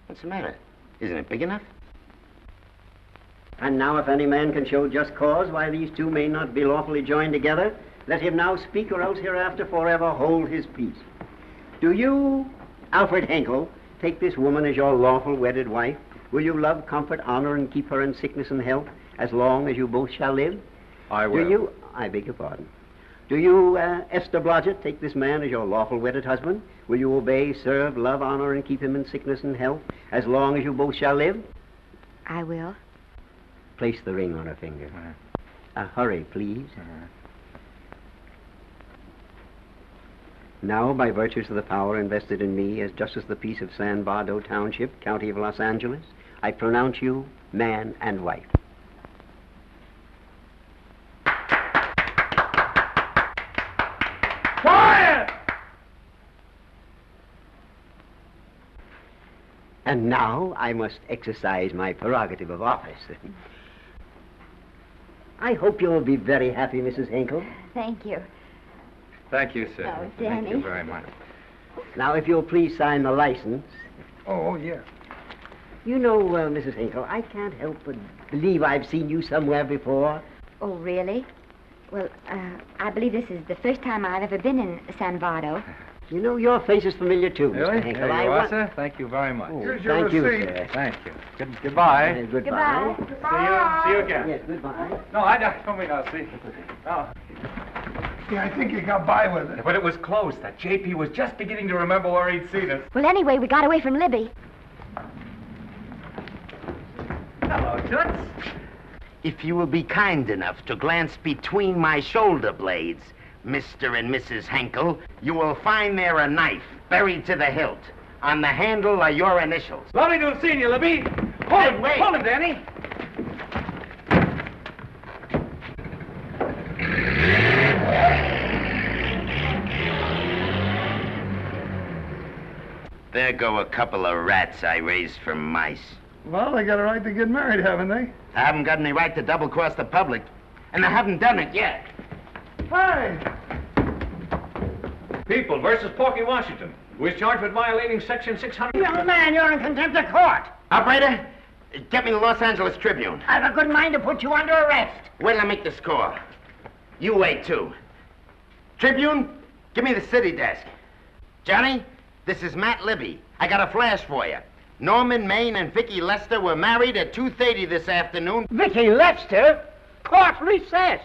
What's the matter? Isn't it big enough? And now if any man can show just cause why these two may not be lawfully joined together, let him now speak, or else hereafter forever hold his peace. Do you, Alfred Henkel, take this woman as your lawful wedded wife? Will you love, comfort, honor, and keep her in sickness and health as long as you both shall live? I will. Do you, I beg your pardon, do you, Esther Blodgett, take this man as your lawful wedded husband? Will you obey, serve, love, honor, and keep him in sickness and health as long as you both shall live? I will. Place the ring on her finger. Hurry, please. Now, by virtues of the power invested in me as Justice of the Peace of San Bardo Township, County of Los Angeles, I pronounce you man and wife. Quiet! And now I must exercise my prerogative of office. I hope you'll be very happy, Mrs. Hinkle. Thank you. Thank you, sir. Oh, Thank you Danny. very much. Now, if you'll please sign the license. Oh, yeah. You know, Mrs. Hinkle, I can't help but believe I've seen you somewhere before. Oh, really? Well, I believe this is the first time I've ever been in San Bardo. You know, your face is familiar, too, Really? Mr. Hinkle. There I you are, want- sir. Thank you very much. Oh, Here's your thank you, receipt. Sir. Thank you. Goodbye. Goodbye. See you again. Yes, goodbye. No, I don't mean I'll see. Oh. Yeah, I think he got by with it. But it was close. That JP was just beginning to remember where he'd seen us. Well, anyway, we got away from Libby. Hello, Toots. If you will be kind enough to glance between my shoulder blades, Mr. and Mrs. Henkel, you will find there a knife buried to the hilt. On the handle are your initials. Lovely to have seen you, Libby. Hold him, wait. hold him, Danny. There go a couple of rats I raised from mice. Well, they got a right to get married, haven't they? I haven't got any right to double-cross the public, and I haven't done it yet. Hey! People versus Porky Washington, who is charged with violating Section 600. Young man, you're in contempt of court. Operator, get me the Los Angeles Tribune. I've a good mind to put you under arrest. Wait till I make the score. You wait, too. Tribune, give me the city desk. Johnny, this is Matt Libby. I got a flash for you. Norman Maine and Vicky Lester were married at 2:30 this afternoon. Vicky Lester? Court recess.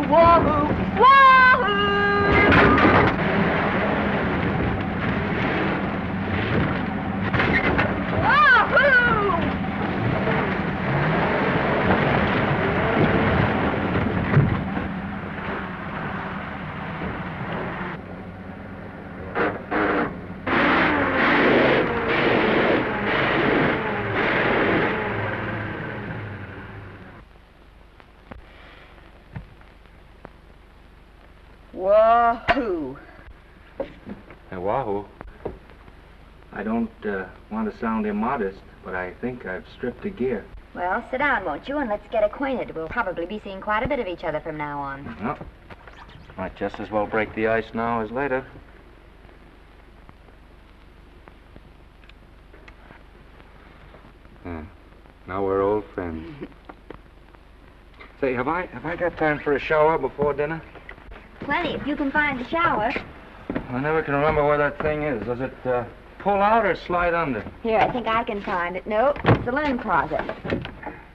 Wahoo! Wahoo! Wahoo! Hey, Wahoo. I don't want to sound immodest, but I think I've stripped a gear. Well, sit down, won't you, and let's get acquainted. We'll probably be seeing quite a bit of each other from now on. Well, might just as well break the ice now as later. Now we're old friends. Say, have I got time for a shower before dinner? Plenty, if you can find the shower. I never can remember where that thing is. Does it pull out or slide under? Here, I think I can find it. No, it's the linen closet.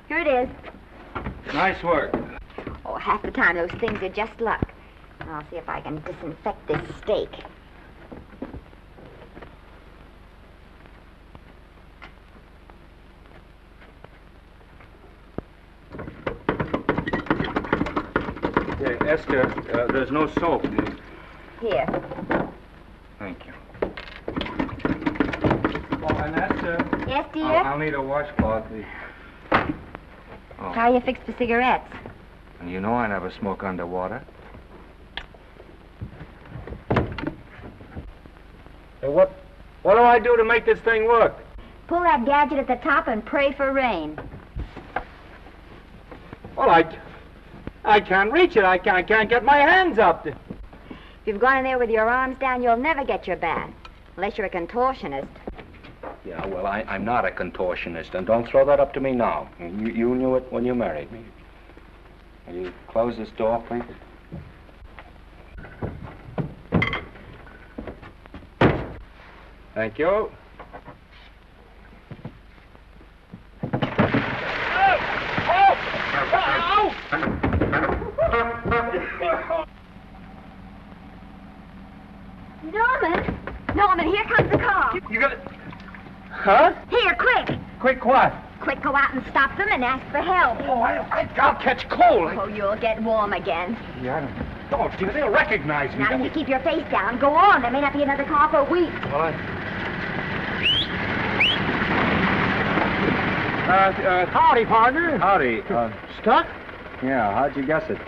Here it is. Nice work. Oh, half the time those things are just luck. I'll see if I can disinfect this steak. Esther, there's no soap. Here. Thank you. Oh, and Esther. Yes, dear? I'll need a washcloth. Oh. How you fix the cigarettes? And you know I never smoke underwater. Hey, what do I do to make this thing work? Pull that gadget at the top and pray for rain. Well, I can't reach it. I can't get my hands up. If you've gone in there with your arms down, you'll never get your bath. Unless you're a contortionist. Yeah, well, I'm not a contortionist, and don't throw that up to me now. You knew it when you married me. Will you close this door, please? Thank you. Norman, here comes the car. You got it? Huh? Here, quick. Quick what? Quick, go out and stop them and ask for help. Oh, I'll catch cold. Oh, you'll get warm again. Yeah, don't, dear. They'll recognize me. Now, if you keep your face down, go on. There may not be another car for a week. Well, Howdy, partner. Howdy. Stuck? Yeah, how'd you guess it?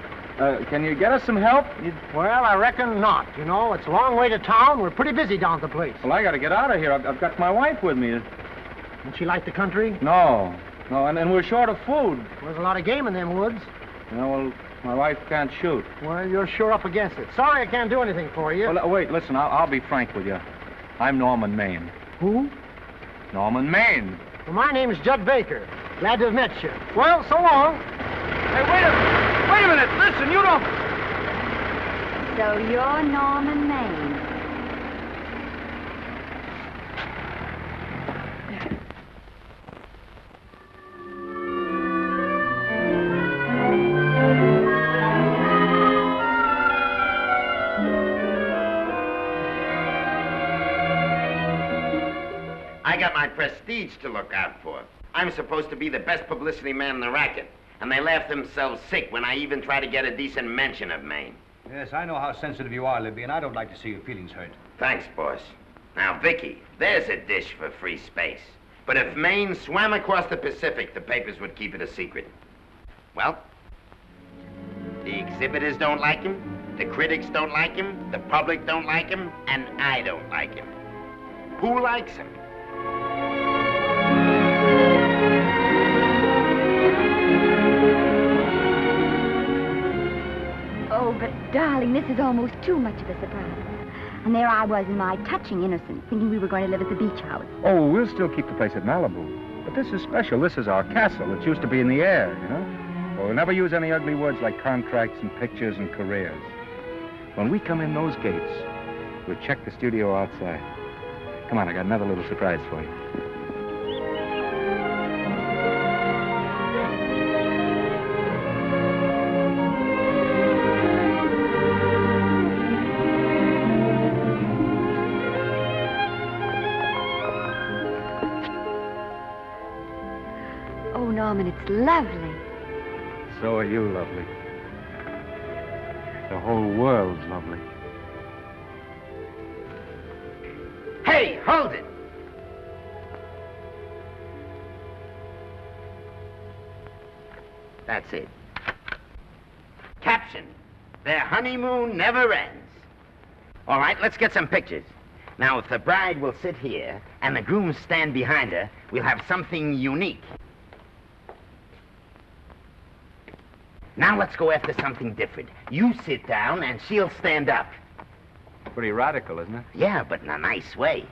Can you get us some help? Well, I reckon not. You know, it's a long way to town. We're pretty busy down at the place. Well, I got to get out of here. I've got my wife with me. Doesn't she like the country? No, and we're short of food. There's a lot of game in them woods. You know, well, my wife can't shoot. Well, you're sure up against it. Sorry I can't do anything for you. Well, wait, listen, I'll be frank with you. I'm Norman Maine. Who? Norman Maine. Well, my name's Judd Baker. Glad to have met you. Well, so long. Hey, wait a minute. Listen, you don't... So you're Norman Maine. I got my prestige to look out for. I'm supposed to be the best publicity man in the racket, and they laugh themselves sick when I even try to get a decent mention of Maine. Yes, I know how sensitive you are, Libby, and I don't like to see your feelings hurt. Thanks, boss. Now, Vicky, there's a dish for free space. But if Maine swam across the Pacific, the papers would keep it a secret. Well, the exhibitors don't like him, the critics don't like him, the public don't like him, and I don't like him. Who likes him? Oh, but darling, this is almost too much of a surprise. And there I was in my touching innocence, thinking we were going to live at the beach house. Oh, we'll still keep the place at Malibu. But this is special. This is our castle. It used to be in the air, you know? Well, we'll never use any ugly words like contracts and pictures and careers. When we come in those gates, we'll check the studio outside. Come on, I got another little surprise for you. Norman, it's lovely. So are you lovely. The whole world's lovely. Hey, hold it! That's it. Caption: their honeymoon never ends. All right, let's get some pictures. Now, if the bride will sit here and the groom stand behind her, we'll have something unique. Now let's go after something different. You sit down and she'll stand up. Pretty radical, isn't it? Yeah, but in a nice way.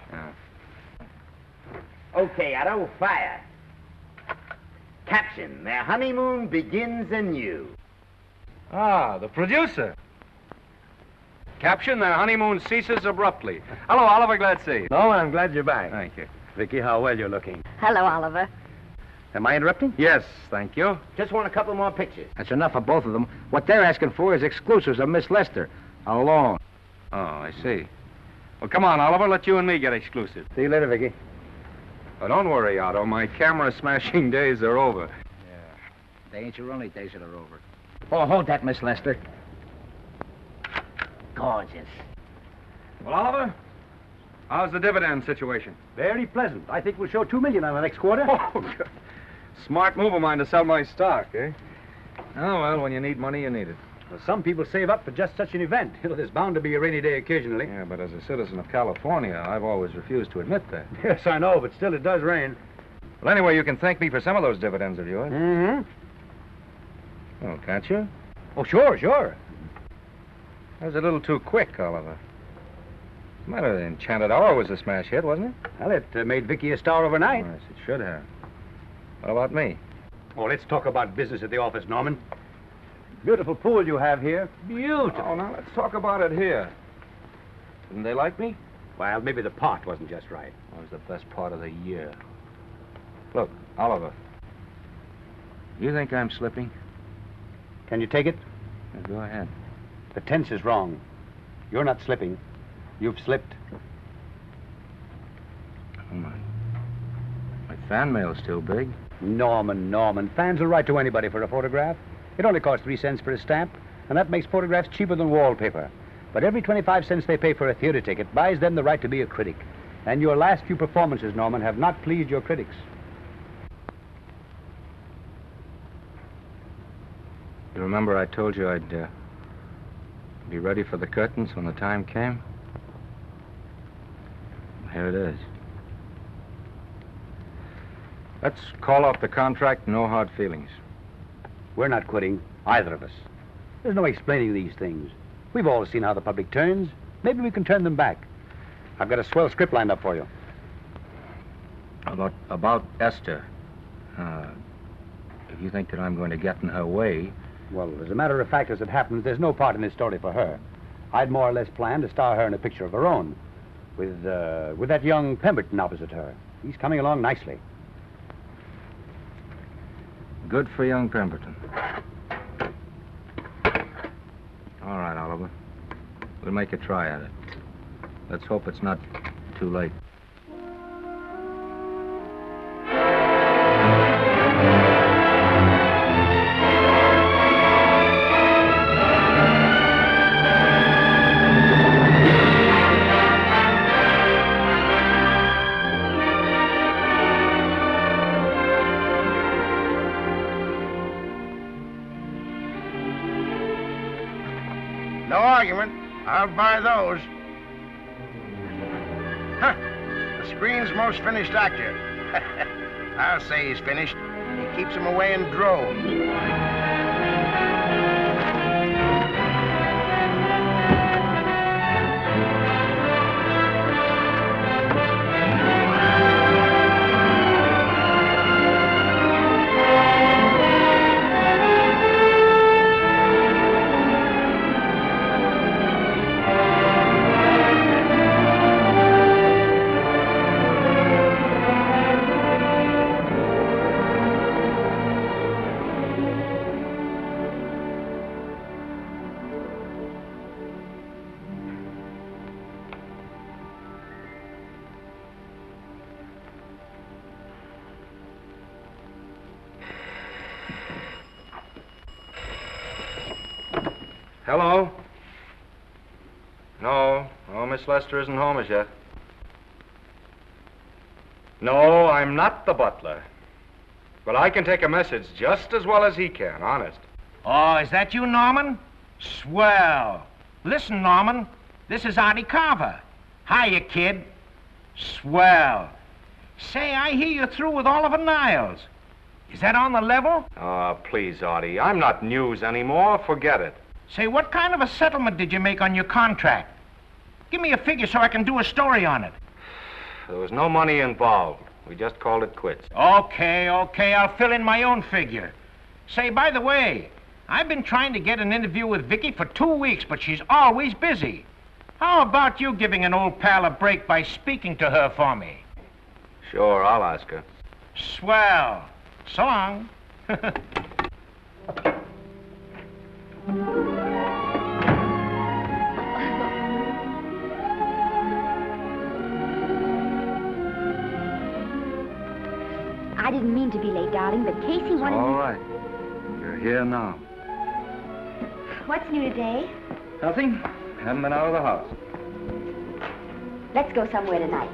Okay, Otto, fire. Caption: their honeymoon begins anew. Ah, the producer. Caption: their honeymoon ceases abruptly. Hello, Oliver, glad to see you. No, I'm glad you're back. Thank you. Vicky, how well you're looking. Hello, Oliver. Am I interrupting? Yes, thank you. Just want a couple more pictures. That's enough of both of them. What they're asking for is exclusives of Miss Lester. Alone. Oh, I see. Well, come on, Oliver, let you and me get exclusive. See you later, Vicky. Oh, don't worry, Otto. My camera smashing days are over. They ain't your only days that are over. Oh, hold that, Miss Lester. Gorgeous. Well, Oliver, how's the dividend situation? Very pleasant. I think we'll show $2 million on the next quarter. Oh, good. Smart move of mine to sell my stock, eh? Oh, well, when you need money, you need it. Well, some people save up for just such an event. You know, there's bound to be a rainy day occasionally. Yeah, but as a citizen of California, I've always refused to admit that. Yes, I know, but still it does rain. Well, anyway, you can thank me for some of those dividends of yours. Mm-hmm. Oh, can't you? Oh, sure. That was a little too quick, Oliver. What's the matter? The Enchanted Hour was a smash hit, wasn't it? Well, it made Vicky a star overnight. Yes, it should have. What about me? Oh, let's talk about business at the office, Norman. Beautiful pool you have here. Beautiful. Oh, now let's talk about it here. Didn't they like me? Well, maybe the pot wasn't just right. That was the best part of the year. Look, Oliver. You think I'm slipping? Can you take it? Yeah, go ahead. The tense is wrong. You're not slipping. You've slipped. Oh, my fan mail's still big. Norman. Fans will write to anybody for a photograph. It only costs 3 cents for a stamp, and that makes photographs cheaper than wallpaper. But every 25 cents they pay for a theater ticket buys them the right to be a critic. And your last few performances, Norman, have not pleased your critics. You remember I told you I'd be ready for the curtains when the time came? Here it is. Let's call off the contract, no hard feelings. We're not quitting, either of us. There's no explaining these things. We've all seen how the public turns. Maybe we can turn them back. I've got a swell script lined up for you. About Esther. If you think that I'm going to get in her way... Well, as a matter of fact, as it happens, there's no part in this story for her. I'd more or less planned to star her in a picture of her own, with that young Pemberton opposite her. He's coming along nicely. Good for young Pemberton. All right, Oliver. We'll make a try at it. Let's hope it's not too late. No argument. I'll buy those. Huh. The screen's most finished actor. I'll say he's finished. He keeps them away in droves. Hello? No, Miss Lester isn't home as yet. No, I'm not the butler. But I can take a message just as well as he can, honest. Oh, is that you, Norman? Swell. Listen, Norman, this is Artie Carver. Hiya, kid. Swell. Say, I hear you're through with Oliver Niles. Is that on the level? Oh, please, Artie. I'm not news anymore. Forget it. Say, what kind of a settlement did you make on your contract? Give me a figure so I can do a story on it. There was no money involved. We just called it quits. Okay, I'll fill in my own figure. Say, by the way, I've been trying to get an interview with Vicky for 2 weeks, but she's always busy. How about you giving an old pal a break by speaking to her for me? Sure, I'll ask her. Swell. So long. I didn't mean to be late, darling, but Casey wanted... All right. You're here now. What's new today? Nothing. Haven't been out of the house. Let's go somewhere tonight.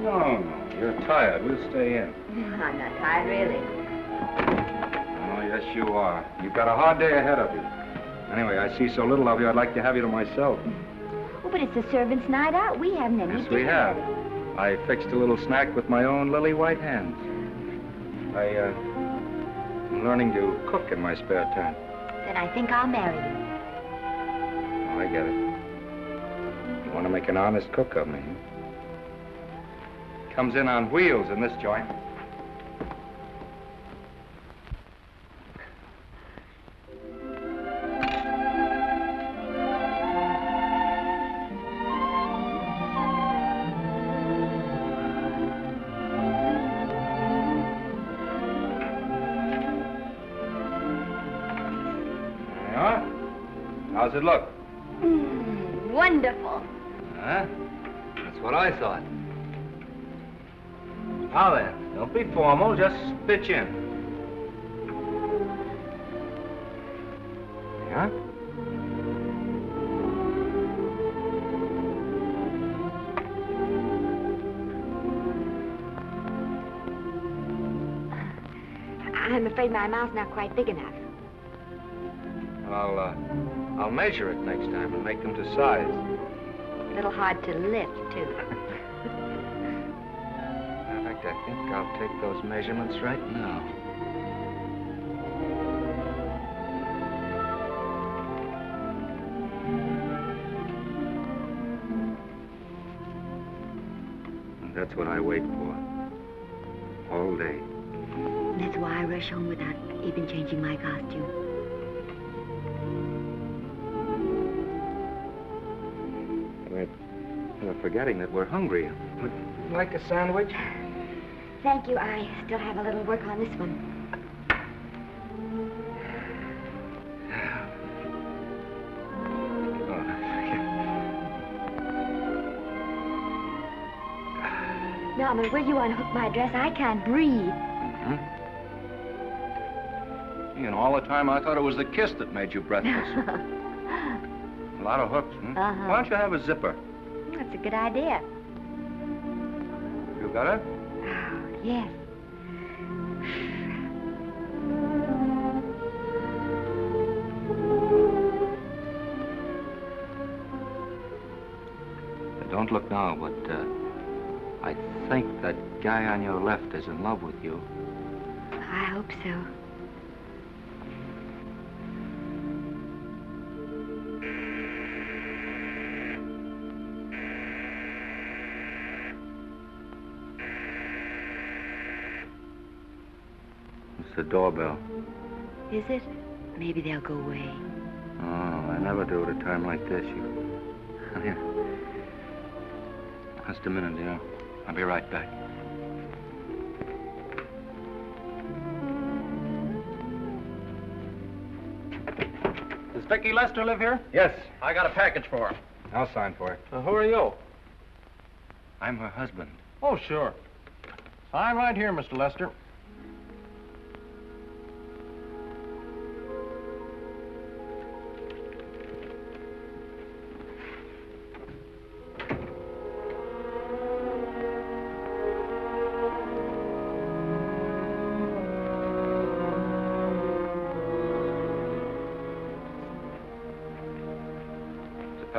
No. You're tired. We'll stay in. I'm not tired, really. Oh, yes, you are. You've got a hard day ahead of you. Anyway, I see so little of you, I'd like to have you to myself. Oh, but it's the servants' night out. We haven't any Yes, we have. I fixed a little snack with my own lily white hands. I'm learning to cook in my spare time. Then I think I'll marry you. Oh, I get it. You want to make an honest cook of me. Comes in on wheels in this joint. How's it look? Wonderful. Huh? That's what I thought. Now then, don't be formal, just pitch in. Yeah? I'm afraid my mouth's not quite big enough. I'll measure it next time and make them to size. A little hard to lift, too. In fact, I think I'll take those measurements right now. And that's what I wait for. All day. That's why I rush home without even changing my costume. We're forgetting that we're hungry. Would you like a sandwich? Thank you. I still have a little work on this one. Norman, will you unhook my dress? I can't breathe. Mm-hmm. You know, all the time I thought it was the kiss that made you breathless. A lot of hooks, hmm? Uh-huh. Why don't you have a zipper? That's a good idea. You got it? Oh, yes. Don't look now, but I think that guy on your left is in love with you. I hope so. It's the doorbell. Is it? Maybe they'll go away. Oh, I never do at a time like this. Here. Just a minute, dear. I'll be right back. Does Vicky Lester live here? Yes. I got a package for her. I'll sign for it. Who are you? I'm her husband. Oh, sure. Sign right here, Mr. Lester.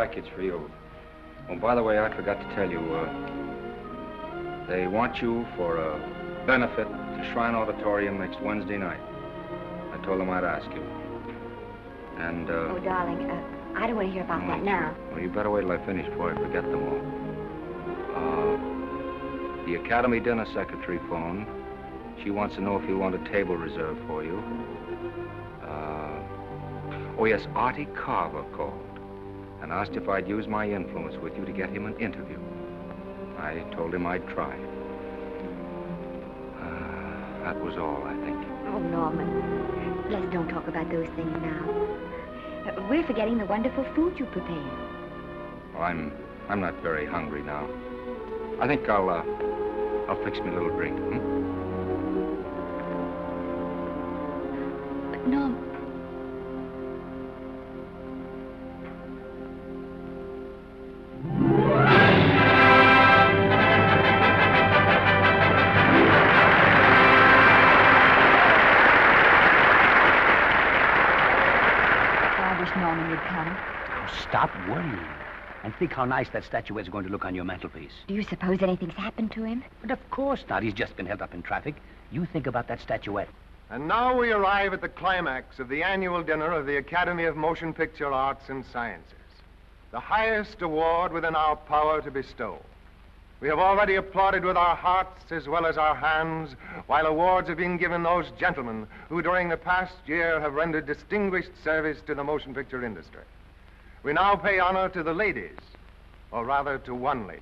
package for you. Oh, by the way, I forgot to tell you, they want you for a benefit to Shrine Auditorium next Wednesday night. I told them I'd ask you. And, Oh, darling, I don't want to hear about that now. Well, you better wait till I finish before I forget them all. The Academy dinner secretary phoned. She wants to know if you want a table reserved for you. Oh, yes, Artie Carver called and asked if I'd use my influence with you to get him an interview. I told him I'd try. That was all, I think. Oh, Norman, let's don't talk about those things now. We're forgetting the wonderful food you prepared. Well, I'm not very hungry now. I think I'll fix me a little drink, But, Norm... Norman would come. Oh, stop worrying. And think how nice that statuette's going to look on your mantelpiece. Do you suppose anything's happened to him? But of course not. He's just been held up in traffic. You think about that statuette. And now we arrive at the climax of the annual dinner of the Academy of Motion Picture Arts and Sciences, the highest award within our power to bestow. We have already applauded with our hearts as well as our hands, while awards have been given those gentlemen who during the past year have rendered distinguished service to the motion picture industry. We now pay honor to the ladies, or rather to one lady.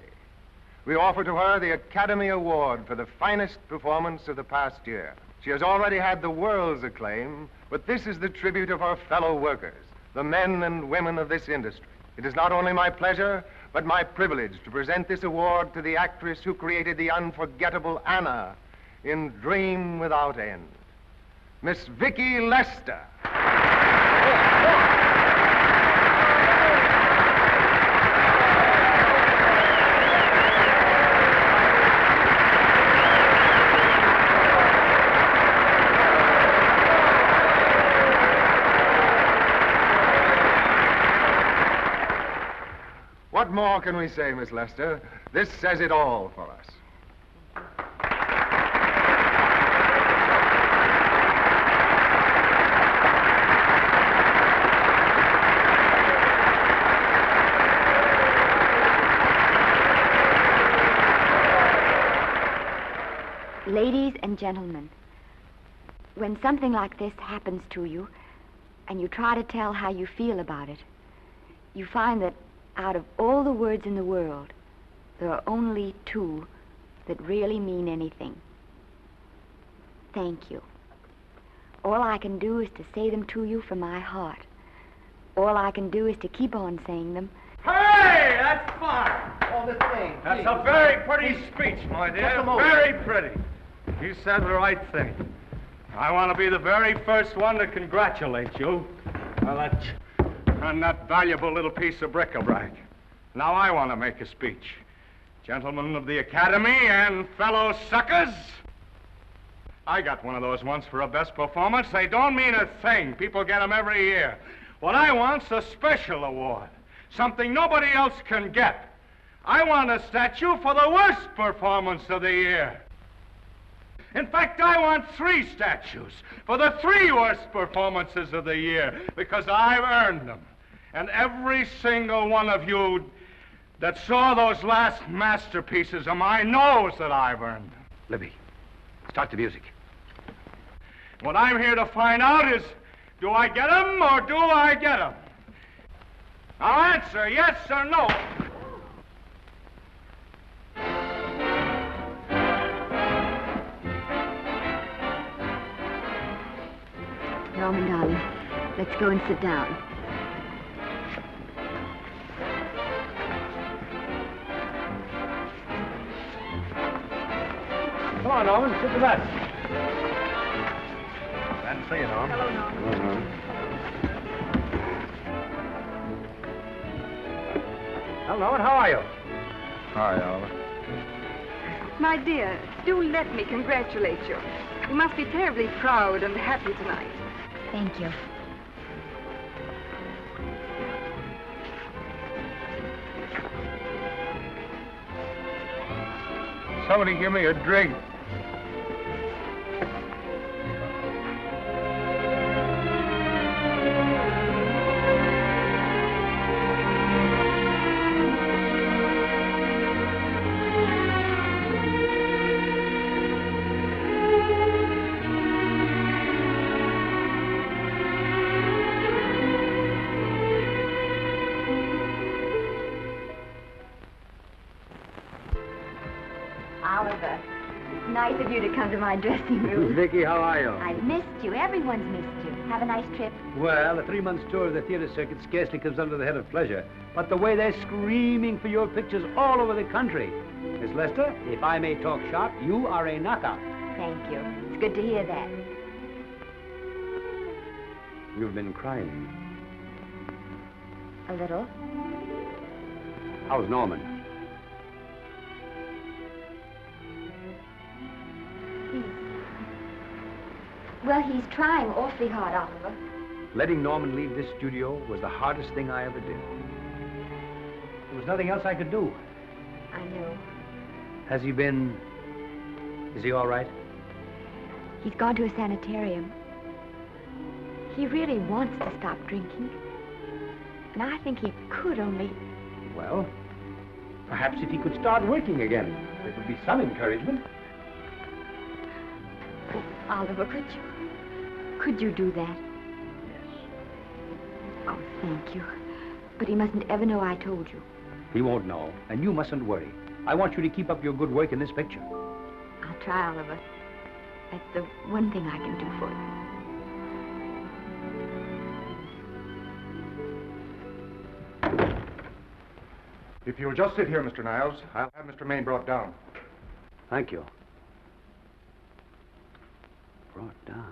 We offer to her the Academy Award for the finest performance of the past year. She has already had the world's acclaim, but this is the tribute of her fellow workers, the men and women of this industry. It is not only my pleasure, but my privilege to present this award to the actress who created the unforgettable Anna in Dream Without End, Miss Vicki Lester. What more can we say, Miss Lester? This says it all for us. Ladies and gentlemen, when something like this happens to you, and you try to tell how you feel about it, you find that out of all the words in the world, there are only two that really mean anything. Thank you. All I can do is to say them to you from my heart. All I can do is to keep on saying them. Hey, that's fine. Oh, this thing. That's a very pretty speech, my dear. Just a moment. Very pretty. You said the right thing. I want to be the very first one to congratulate you on that valuable little piece of bric-a-brac. Now I want to make a speech. Gentlemen of the Academy and fellow suckers, I got one of those once for a best performance. They don't mean a thing. People get them every year. What I want's a special award, something nobody else can get. I want a statue for the worst performance of the year. In fact, I want 3 statues for the 3 worst performances of the year, because I've earned them. And every single one of you that saw those last masterpieces of mine knows that I've earned them. Libby, start the music. What I'm here to find out is, do I get them or do I get them? Now answer yes or no. Norman, darling, let's go and sit down. Come on, Norman, sit to that. Glad to see you, Norm. Hello, Norman. Well, Norman, how are you? Hi, Oliver. My dear, do let me congratulate you. You must be terribly proud and happy tonight. Thank you. Somebody give me a drink. Oliver, it's nice of you to come to my dressing room. Vicky, how are you? I've missed you. Everyone's missed you. Have a nice trip. Well, a 3-month tour of the theater circuit scarcely comes under the head of pleasure. But the way they're screaming for your pictures all over the country. Miss Lester, if I may talk shop, you are a knockout. Thank you. It's good to hear that. You've been crying. A little. How's Norman? Well, he's trying awfully hard, Oliver. Letting Norman leave this studio was the hardest thing I ever did. There was nothing else I could do. I know. Has he been... Is he all right? He's gone to a sanitarium. He really wants to stop drinking. And I think he could only... Well, perhaps if he could start working again, it would be some encouragement. Oh, Oliver, could you do that? Yes. Oh, thank you. But he mustn't ever know I told you. He won't know, and you mustn't worry. I want you to keep up your good work in this picture. I'll try, Oliver. That's the one thing I can do for you. If you'll just sit here, Mr. Niles, I'll have Mr. Maine brought down. Thank you. Brought down.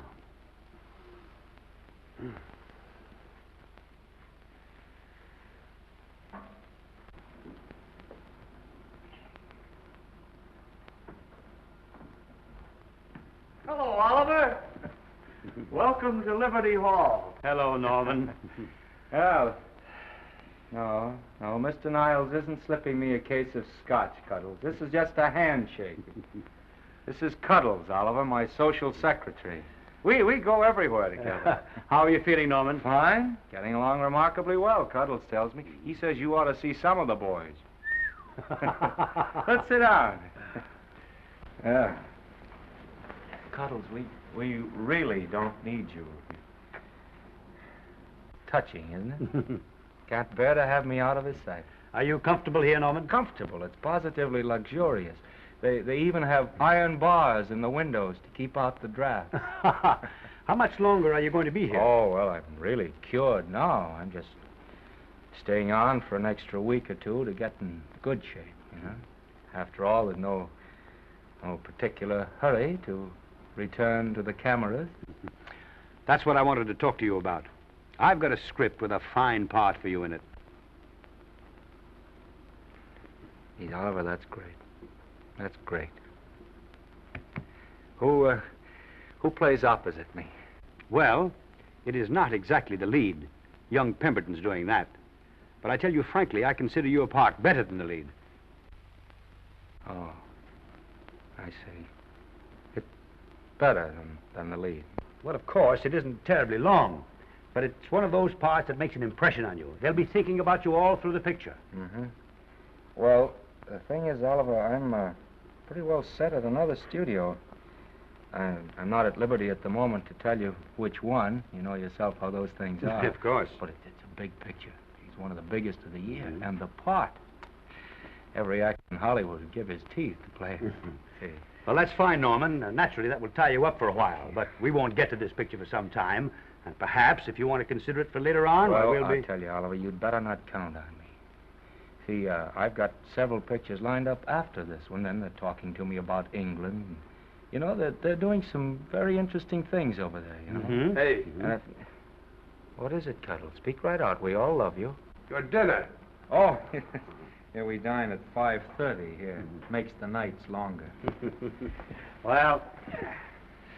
Hello, Oliver. Welcome to Liberty Hall. Hello, Norman. Well, no, Mr. Niles isn't slipping me a case of scotch, Cuddles. This is just a handshake. This is Cuddles, Oliver, my social secretary. We go everywhere together. How are you feeling, Norman? Fine. Getting along remarkably well, Cuddles tells me. He says you ought to see some of the boys. Let's sit down. Yeah. Cuddles, we really don't need you. Touching, isn't it? Can't bear to have me out of his sight. Are you comfortable here, Norman? Comfortable. It's positively luxurious. They even have iron bars in the windows to keep out the draft. How much longer are you going to be here? Oh, well, I'm really cured now. I'm just staying on for an extra week or two to get in good shape, you know. After all, there's no particular hurry to return to the cameras. That's what I wanted to talk to you about. I've got a script with a fine part for you in it. Gee, Oliver, that's great. That's great. Who plays opposite me? Well, it is not exactly the lead. Young Pemberton's doing that. But I tell you frankly, I consider your part better than the lead. Oh, I see. It's better than the lead. Well, of course, it isn't terribly long. But it's one of those parts that makes an impression on you. They'll be thinking about you all through the picture. Mm-hmm. Well, the thing is, Oliver, I'm pretty well set at another studio. I'm not at liberty at the moment to tell you which one. You know yourself how those things are. Of course. But it's a big picture. He's one of the biggest of the year. Mm-hmm. And the part. Every actor in Hollywood would give his teeth to play it. See. Well, that's fine, Norman. Naturally, that will tie you up for a while. But we won't get to this picture for some time. And perhaps, if you want to consider it for later on, well, I'll tell you, Oliver, you'd better not count on me. See, I've got several pictures lined up after this one. Then they're talking to me about England. You know, they're doing some very interesting things over there, you know. Mm-hmm. Hey. What is it, Cuddle? Speak right out. We all love you. Your dinner. Oh, yeah, we dine at 5:30 here. It makes the nights longer. Well,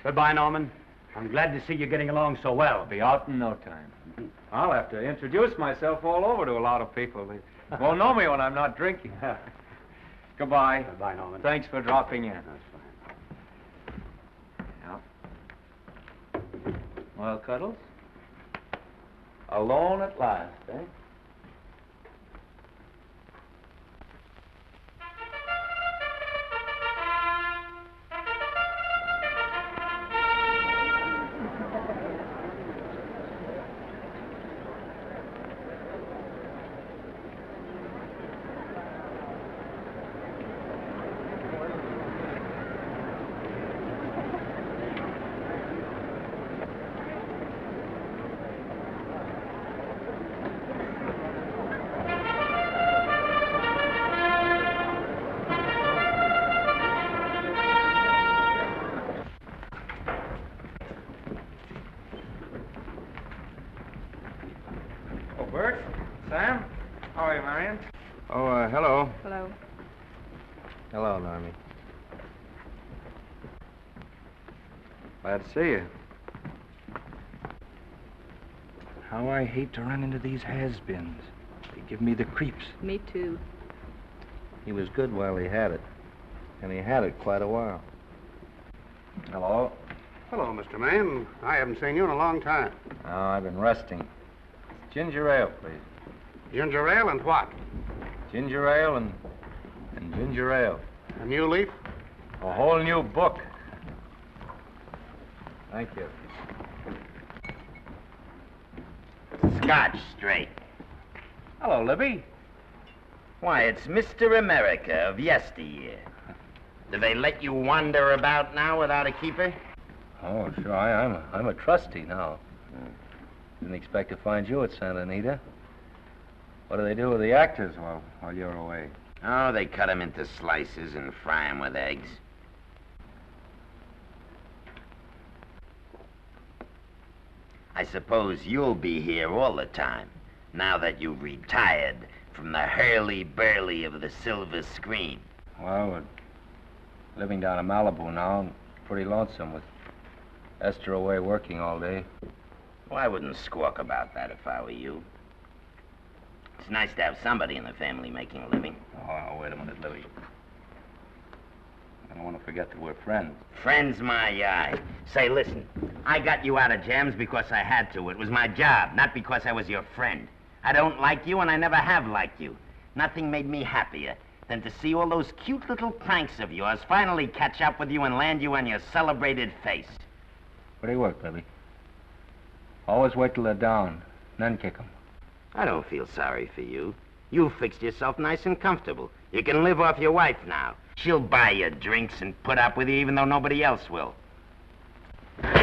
goodbye, Norman. I'm glad to see you getting along so well. Be out in no time. I'll have to introduce myself all over to a lot of people. They won't know me when I'm not drinking. Goodbye. Goodbye, Norman. Thanks for dropping in. That's fine. Yeah. Well, Cuddles? Alone at last, eh? Bert? Sam? How are you, Marion? Oh, hello. Hello. Hello, Normie. Glad to see you. How I hate to run into these has-beens. They give me the creeps. Me too. He was good while he had it. And he had it quite a while. Hello. Hello, Mr. Maine. I haven't seen you in a long time. Oh, I've been resting. Ginger ale, please. Ginger ale and what? Ginger ale and ginger ale. A new leaf? A whole new book. Thank you. Scotch straight. Hello, Libby. Why, it's Mr. America of yesteryear. Do they let you wander about now without a keeper? Oh, sure. I'm a trustee now. Didn't expect to find you at Santa Anita. What do they do with the actors while you're away? Oh, they cut them into slices and fry them with eggs. I suppose you'll be here all the time, now that you've retired from the hurly-burly of the silver screen. Well, we're living down in Malibu now, and pretty lonesome with Esther away working all day. Well, I wouldn't squawk about that if I were you. It's nice to have somebody in the family making a living. Oh, wait a minute, Libby. I don't want to forget that we're friends. Friends, my eye. Say, listen, I got you out of jams because I had to. It was my job, not because I was your friend. I don't like you, and I never have liked you. Nothing made me happier than to see all those cute little pranks of yours finally catch up with you and land you on your celebrated face. Where do you work, Libby? Always wait till they're down, then kick them. I don't feel sorry for you. You've fixed yourself nice and comfortable. You can live off your wife now. She'll buy you drinks and put up with you even though nobody else will. We're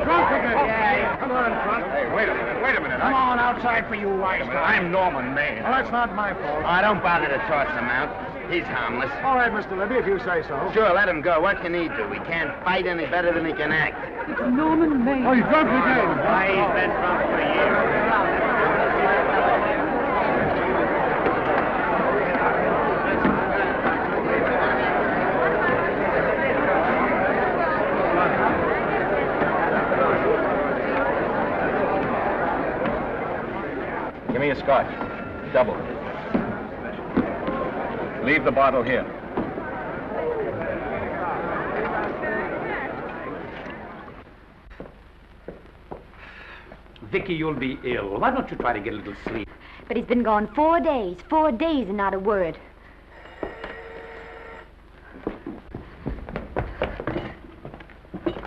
drunk again. Yeah, come on, drunk. Hey, wait a minute. Come on outside for you wise guys. I'm Norman Maine. Well, that's not my fault. Oh, don't bother to toss him out. He's harmless. All right, Mr. Libby, if you say so. Sure, let him go. What can he do? He can't fight any better than he can act. It's Norman Maine. Oh, he's drunk again. Why, he's been drunk for years. Give me a scotch. Double. Leave the bottle here. Vicky, you'll be ill. Why don't you try to get a little sleep? But he's been gone 4 days. 4 days and not a word.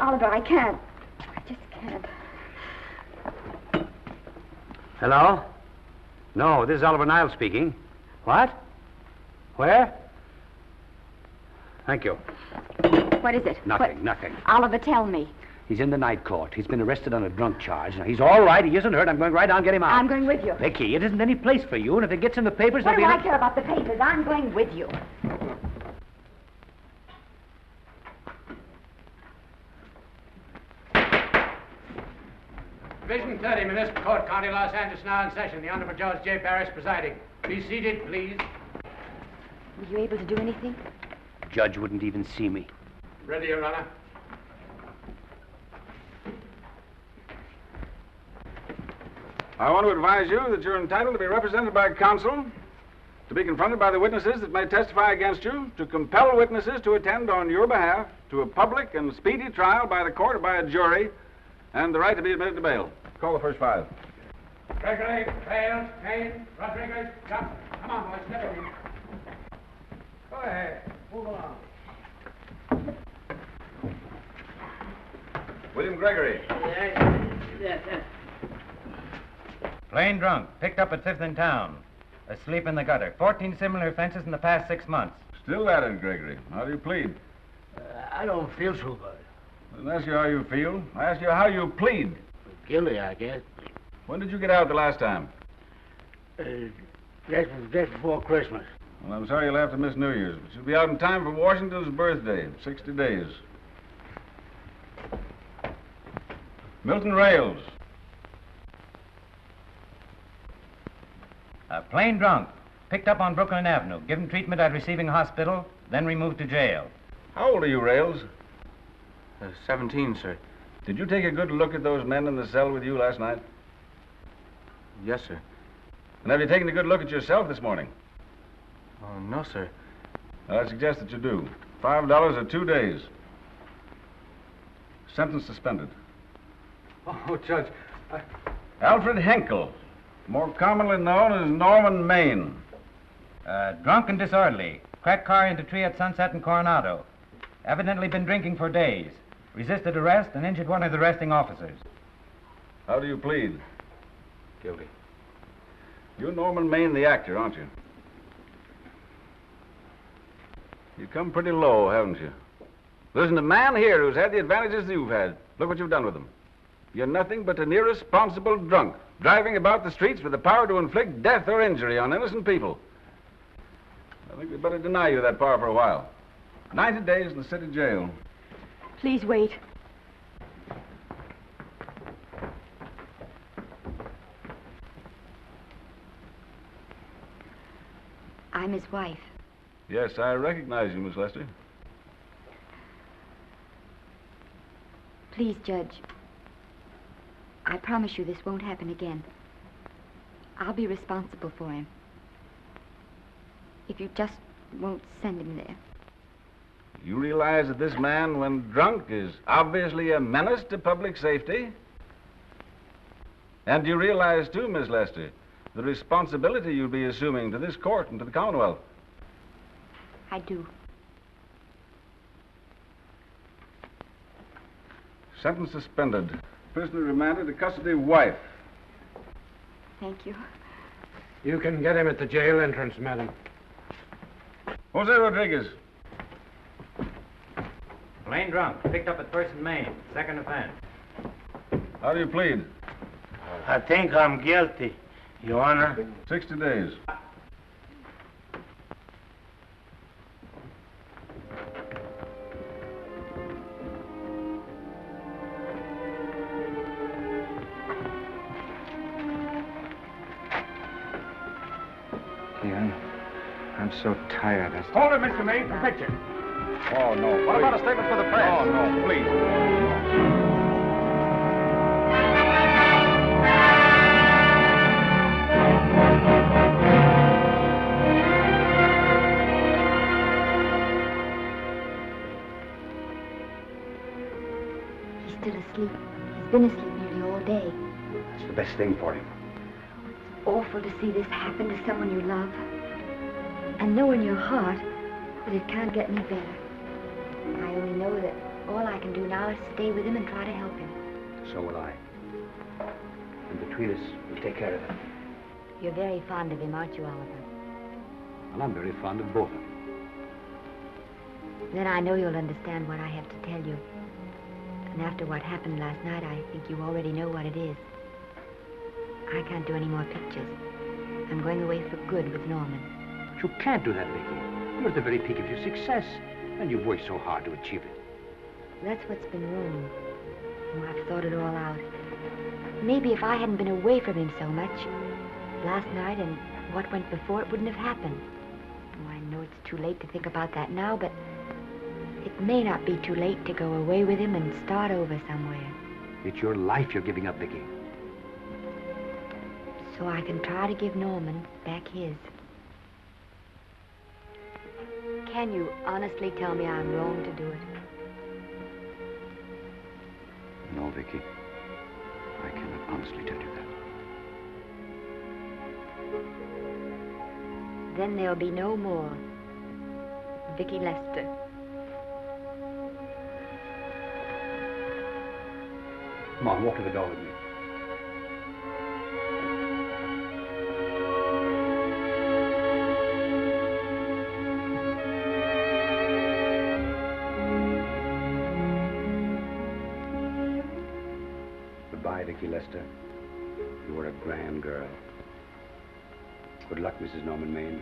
Oliver, I can't. I just can't. Hello? No, this is Oliver Niles speaking. What? Where? Thank you. What is it? Nothing, nothing. Oliver, tell me. He's in the night court. He's been arrested on a drunk charge. Now, he's all right. He isn't hurt. I'm going right down and get him out. I'm going with you. Vicky, it isn't any place for you, and if it gets in the papers, What do there'll I be... care about the papers? I'm going with you. Division 30, Municipal Court, County Los Angeles, now in session. The Honorable Judge J. Parrish presiding. Be seated, please. Were you able to do anything? Judge wouldn't even see me. Ready, Your Honor. I want to advise you that you're entitled to be represented by counsel, to be confronted by the witnesses that may testify against you, to compel witnesses to attend on your behalf to a public and speedy trial by the court or by a jury, and the right to be admitted to bail. Call the first 5. Gregory, Bales, Kane, Rodriguez, Johnson. Come on, boys, step in. Go ahead. Move along. William Gregory. Yes. Plain drunk, picked up at 5th in town. Asleep in the gutter. 14 similar offenses in the past 6 months. Still at it, Gregory. How do you plead? I don't feel so good. I didn't ask you how you feel. I asked you how you plead. Guilty, I guess. When did you get out the last time? Just before Christmas. Well, I'm sorry you'll have to miss New Year's, but you'll be out in time for Washington's birthday, 60 days. Milton Rails. Plain drunk, picked up on Brooklyn Avenue, given treatment at receiving hospital, then removed to jail. How old are you, Rails? 17, sir. Did you take a good look at those men in the cell with you last night? Yes, sir. And have you taken a good look at yourself this morning? Oh, no, sir. Well, I suggest that you do. $5 or 2 days. Sentence suspended. Oh, Judge, Alfred Henkel, more commonly known as Norman Maine. Drunk and disorderly. Cracked car into tree at Sunset and Coronado. Evidently been drinking for days. Resisted arrest and injured one of the arresting officers. How do you plead? Guilty. You're Norman Maine, the actor, aren't you? You've come pretty low, haven't you? There isn't a man here who's had the advantages that you've had. Look what you've done with them. You're nothing but an irresponsible drunk, driving about the streets with the power to inflict death or injury on innocent people. I think we'd better deny you that power for a while. 90 days in the city jail. Please wait. I'm his wife. Yes, I recognize you, Miss Lester. Please, Judge. I promise you this won't happen again. I'll be responsible for him. If you just won't send him there. You realize that this man, when drunk, is obviously a menace to public safety? And you realize, too, Miss Lester, the responsibility you'll be assuming to this court and to the Commonwealth. I do. Sentence suspended. Prisoner remanded to custody wife. Thank you. You can get him at the jail entrance, madam. Jose Rodriguez. Plain drunk, picked up at 1st and Main, 2nd offense. How do you plead? I think I'm guilty, Your Honor. 60 days. I'm so tired. Hold it, Mr. Maine, for picture. Oh, no. What please. about a statement for the press? Oh, no, please. He's still asleep. He's been asleep nearly all day. That's the best thing for him. Awful to see this happen to someone you love. And know in your heart that it can't get any better. I only know that all I can do now is stay with him and try to help him. So will I. And between us, we'll take care of him. You're very fond of him, aren't you, Oliver? And I'm very fond of both of them. Then I know you'll understand what I have to tell you. And after what happened last night, I think you already know what it is. I can't do any more pictures. I'm going away for good with Norman. But you can't do that, Vicky. You're at the very peak of your success. And you've worked so hard to achieve it. That's what's been wrong. Oh, I've thought it all out. Maybe if I hadn't been away from him so much, last night and what went before, it wouldn't have happened. Oh, I know it's too late to think about that now, but it may not be too late to go away with him and start over somewhere. It's your life you're giving up, Vicky. so I can try to give Norman back his. Can you honestly tell me I'm wrong to do it? No, Vicky. I cannot honestly tell you that. Then there'll be no more Vicky Lester. Come on, walk to the door with me. Goodbye, Vicky Lester. You were a grand girl. Good luck, Mrs. Norman Maine.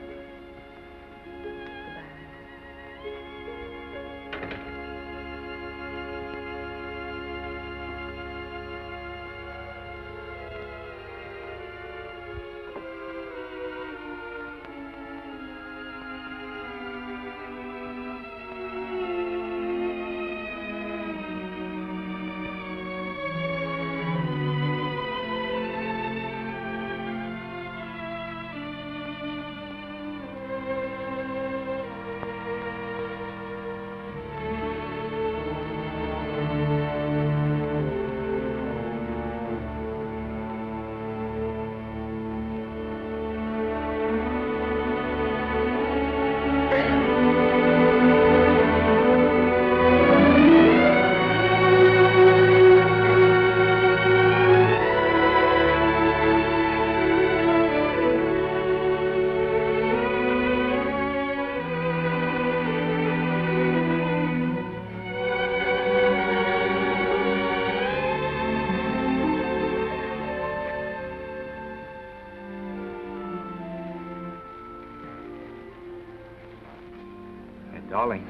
Darling,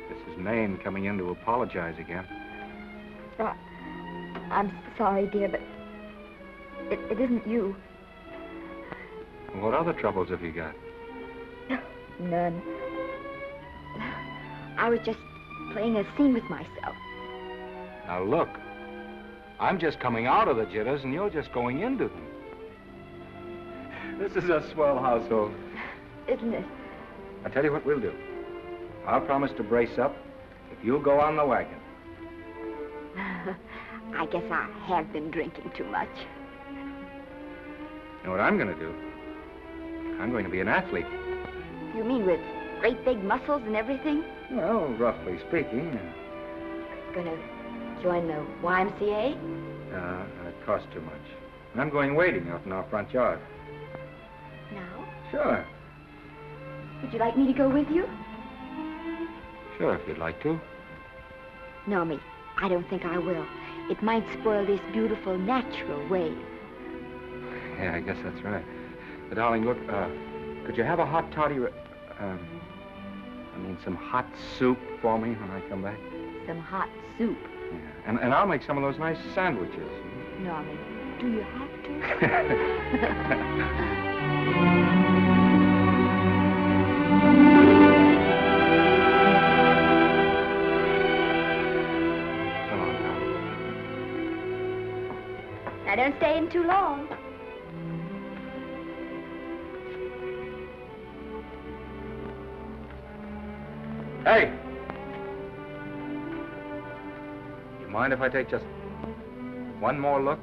this is Maine coming in to apologize again. I'm sorry, dear, but it isn't you. What other troubles have you got? None. I was just playing a scene with myself. Now look, I'm just coming out of the jitters and you're just going into them. This is a swell household. Isn't it? I'll tell you what we'll do. I'll promise to brace up if you'll go on the wagon. I guess I have been drinking too much. You know what I'm going to do? I'm going to be an athlete. You mean with great big muscles and everything? Well, roughly speaking. Gonna join the YMCA? It costs too much. And I'm going wading out in our front yard. Now? Sure. Would you like me to go with you? Sure, if you'd like to. No, me. I don't think I will. It might spoil this beautiful, natural wave. Yeah, I guess that's right. But, darling, look, could you have a hot toddy, some hot soup for me when I come back? Some hot soup? Yeah, and I'll make some of those nice sandwiches. Norman, do you have to? Now, don't stay in too long. Hey! You mind if I take just one more look?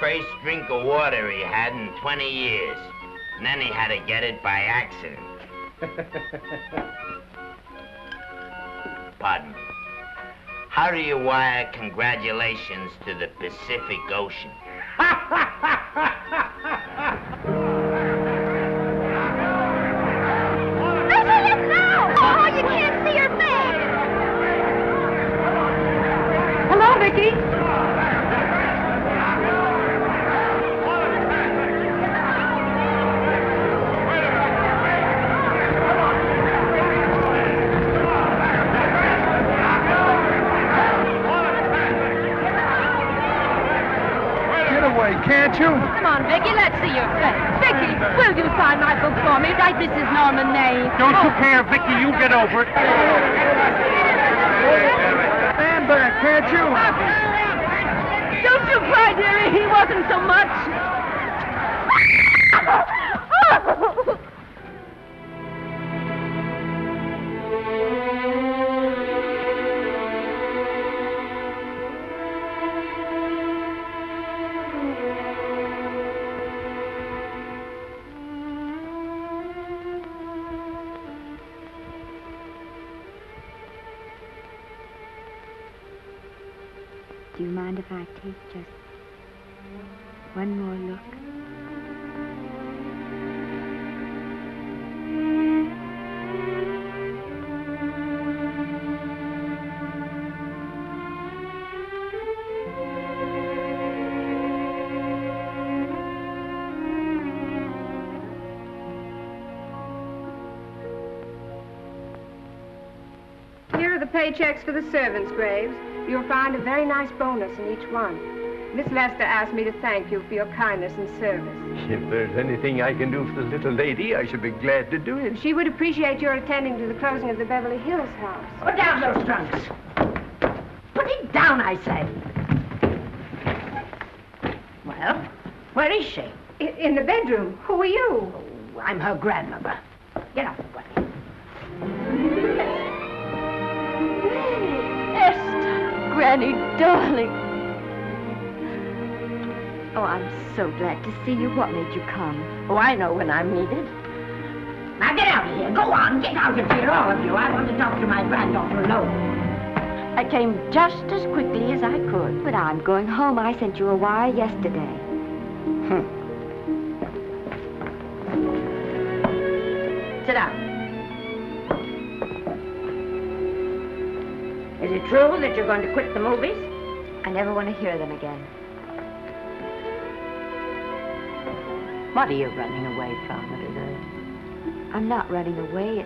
first drink of water he had in 20 years. And then he had to get it by accident. Pardon me. How do you wire congratulations to the Pacific Ocean? Oh, you can't see her face! Hello, Vicky. Can't you? Come on, Vicky, let's see your face. Vicky, will you sign my book for me? Write Mrs. Norman May. Don't you care, Vicky? You get over it. Stand back, can't you? Don't you cry, dearie. He wasn't so much. Do you mind if I take just one more look? Here are the paychecks for the servants, Graves. You'll find a very nice bonus in each one. Miss Lester asked me to thank you for your kindness and service. If there's anything I can do for the little lady, I should be glad to do it. She would appreciate your attending to the closing of the Beverly Hills house. Put down those trunks. Put it down, I say. Well, where is she? In the bedroom. Who are you? Oh, I'm her grandmother. Get up, buddy. Granny, darling. Oh, I'm so glad to see you. What made you come? Oh, I know when I'm needed. Now get out of here. Go on, get out of here, all of you. I want to talk to my granddaughter alone. I came just as quickly as I could. But I'm going home. I sent you a wire yesterday. Sit down. Is it true that you're going to quit the movies? I never want to hear them again. What are you running away from, little girl? I'm not running away.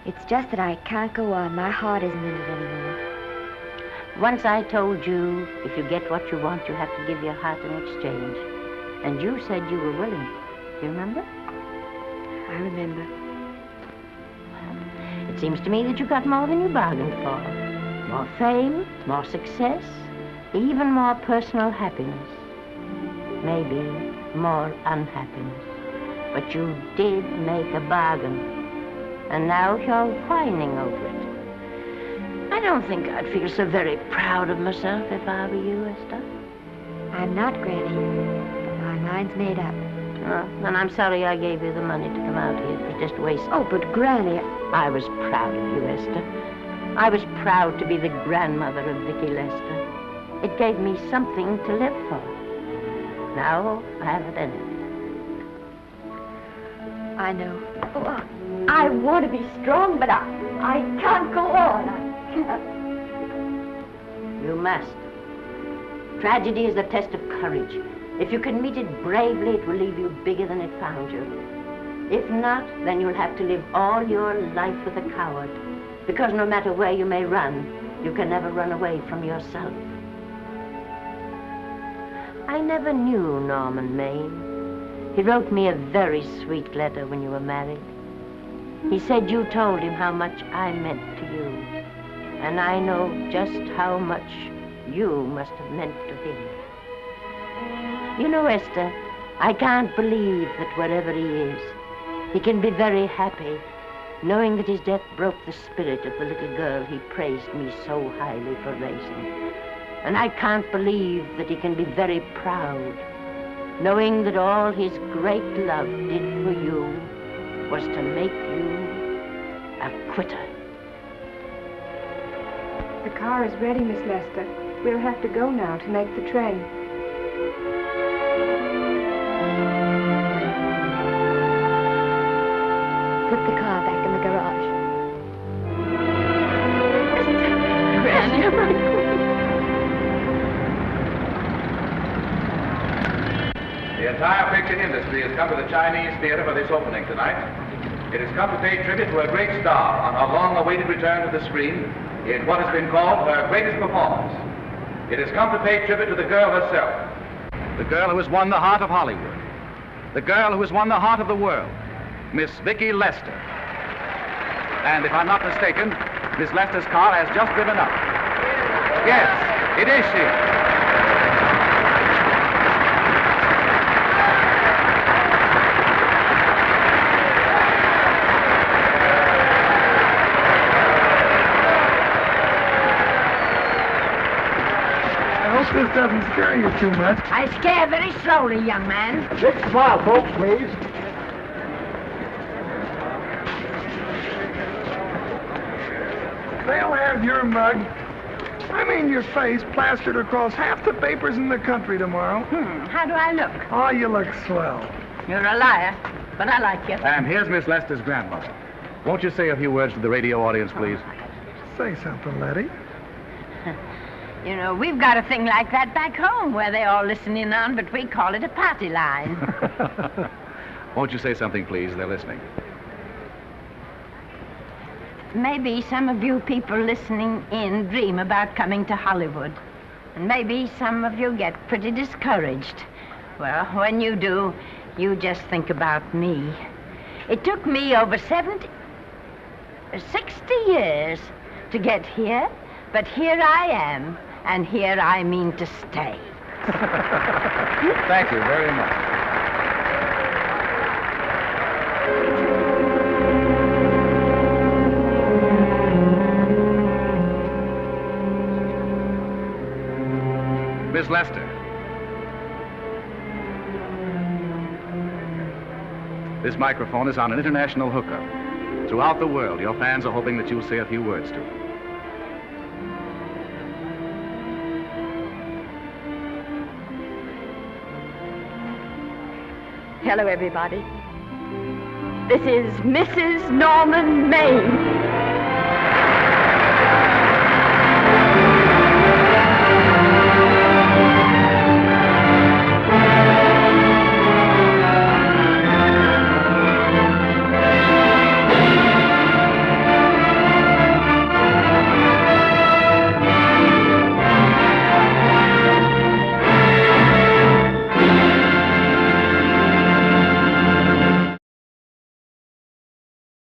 It's just that I can't go on. My heart isn't in it anymore. Once I told you, if you get what you want, you have to give your heart in exchange. And you said you were willing. Do you remember? I remember. It seems to me that you got more than you bargained for. More fame, more success, even more personal happiness. Maybe more unhappiness. But you did make a bargain. And now you're whining over it. I don't think I'd feel so very proud of myself if I were you, Esther. I'm not, Granny. But my mind's made up. Oh, and I'm sorry I gave you the money to come out here. It was just a waste. Oh, but Granny... I was proud of you, Esther. I was proud to be the grandmother of Vicky Lester. It gave me something to live for. Now I haven't any. I know. Oh, I want to be strong, but I can't go on. I can't. You must. Tragedy is a test of courage. If you can meet it bravely, it will leave you bigger than it found you. If not, then you'll have to live all your life with a coward. Because no matter where you may run, you can never run away from yourself. I never knew Norman Maine. He wrote me a very sweet letter when you were married. He said you told him how much I meant to you. And I know just how much you must have meant to him. You know, Esther, I can't believe that wherever he is, he can be very happy, knowing that his death broke the spirit of the little girl he praised me so highly for raising. And I can't believe that he can be very proud, knowing that all his great love did for you was to make you a quitter. The car is ready, Miss Lester. We'll have to go now to make the train. Put the car back in the garage. Granny. The entire picture industry has come to the Chinese Theater for this opening tonight. It has come to pay tribute to a great star on her long-awaited return to the screen in what has been called her greatest performance. It has come to pay tribute to the girl herself. The girl who has won the heart of Hollywood. The girl who has won the heart of the world. Miss Vicki Lester. And if I'm not mistaken, Miss Lester's car has just driven up. Yes, it is she. This doesn't scare you too much. I scare very slowly, young man. Big smile, folks, please. They'll have your mug, I mean your face, plastered across half the papers in the country tomorrow. How do I look? Oh, you look swell. You're a liar, but I like you. And here's Miss Lester's grandmother. Won't you say a few words to the radio audience, please? Say something, Letty. You know, we've got a thing like that back home where they all listen in on, but we call it a party line. Won't you say something, please? They're listening. Maybe some of you people listening in dream about coming to Hollywood. And maybe some of you get pretty discouraged. Well, when you do, you just think about me. It took me over 60 years to get here, but here I am. And here I mean to stay. Thank you very much. Miss Lester. This microphone is on an international hookup. Throughout the world, your fans are hoping that you'll say a few words to them. Hello, everybody. This is Mrs. Norman Maine.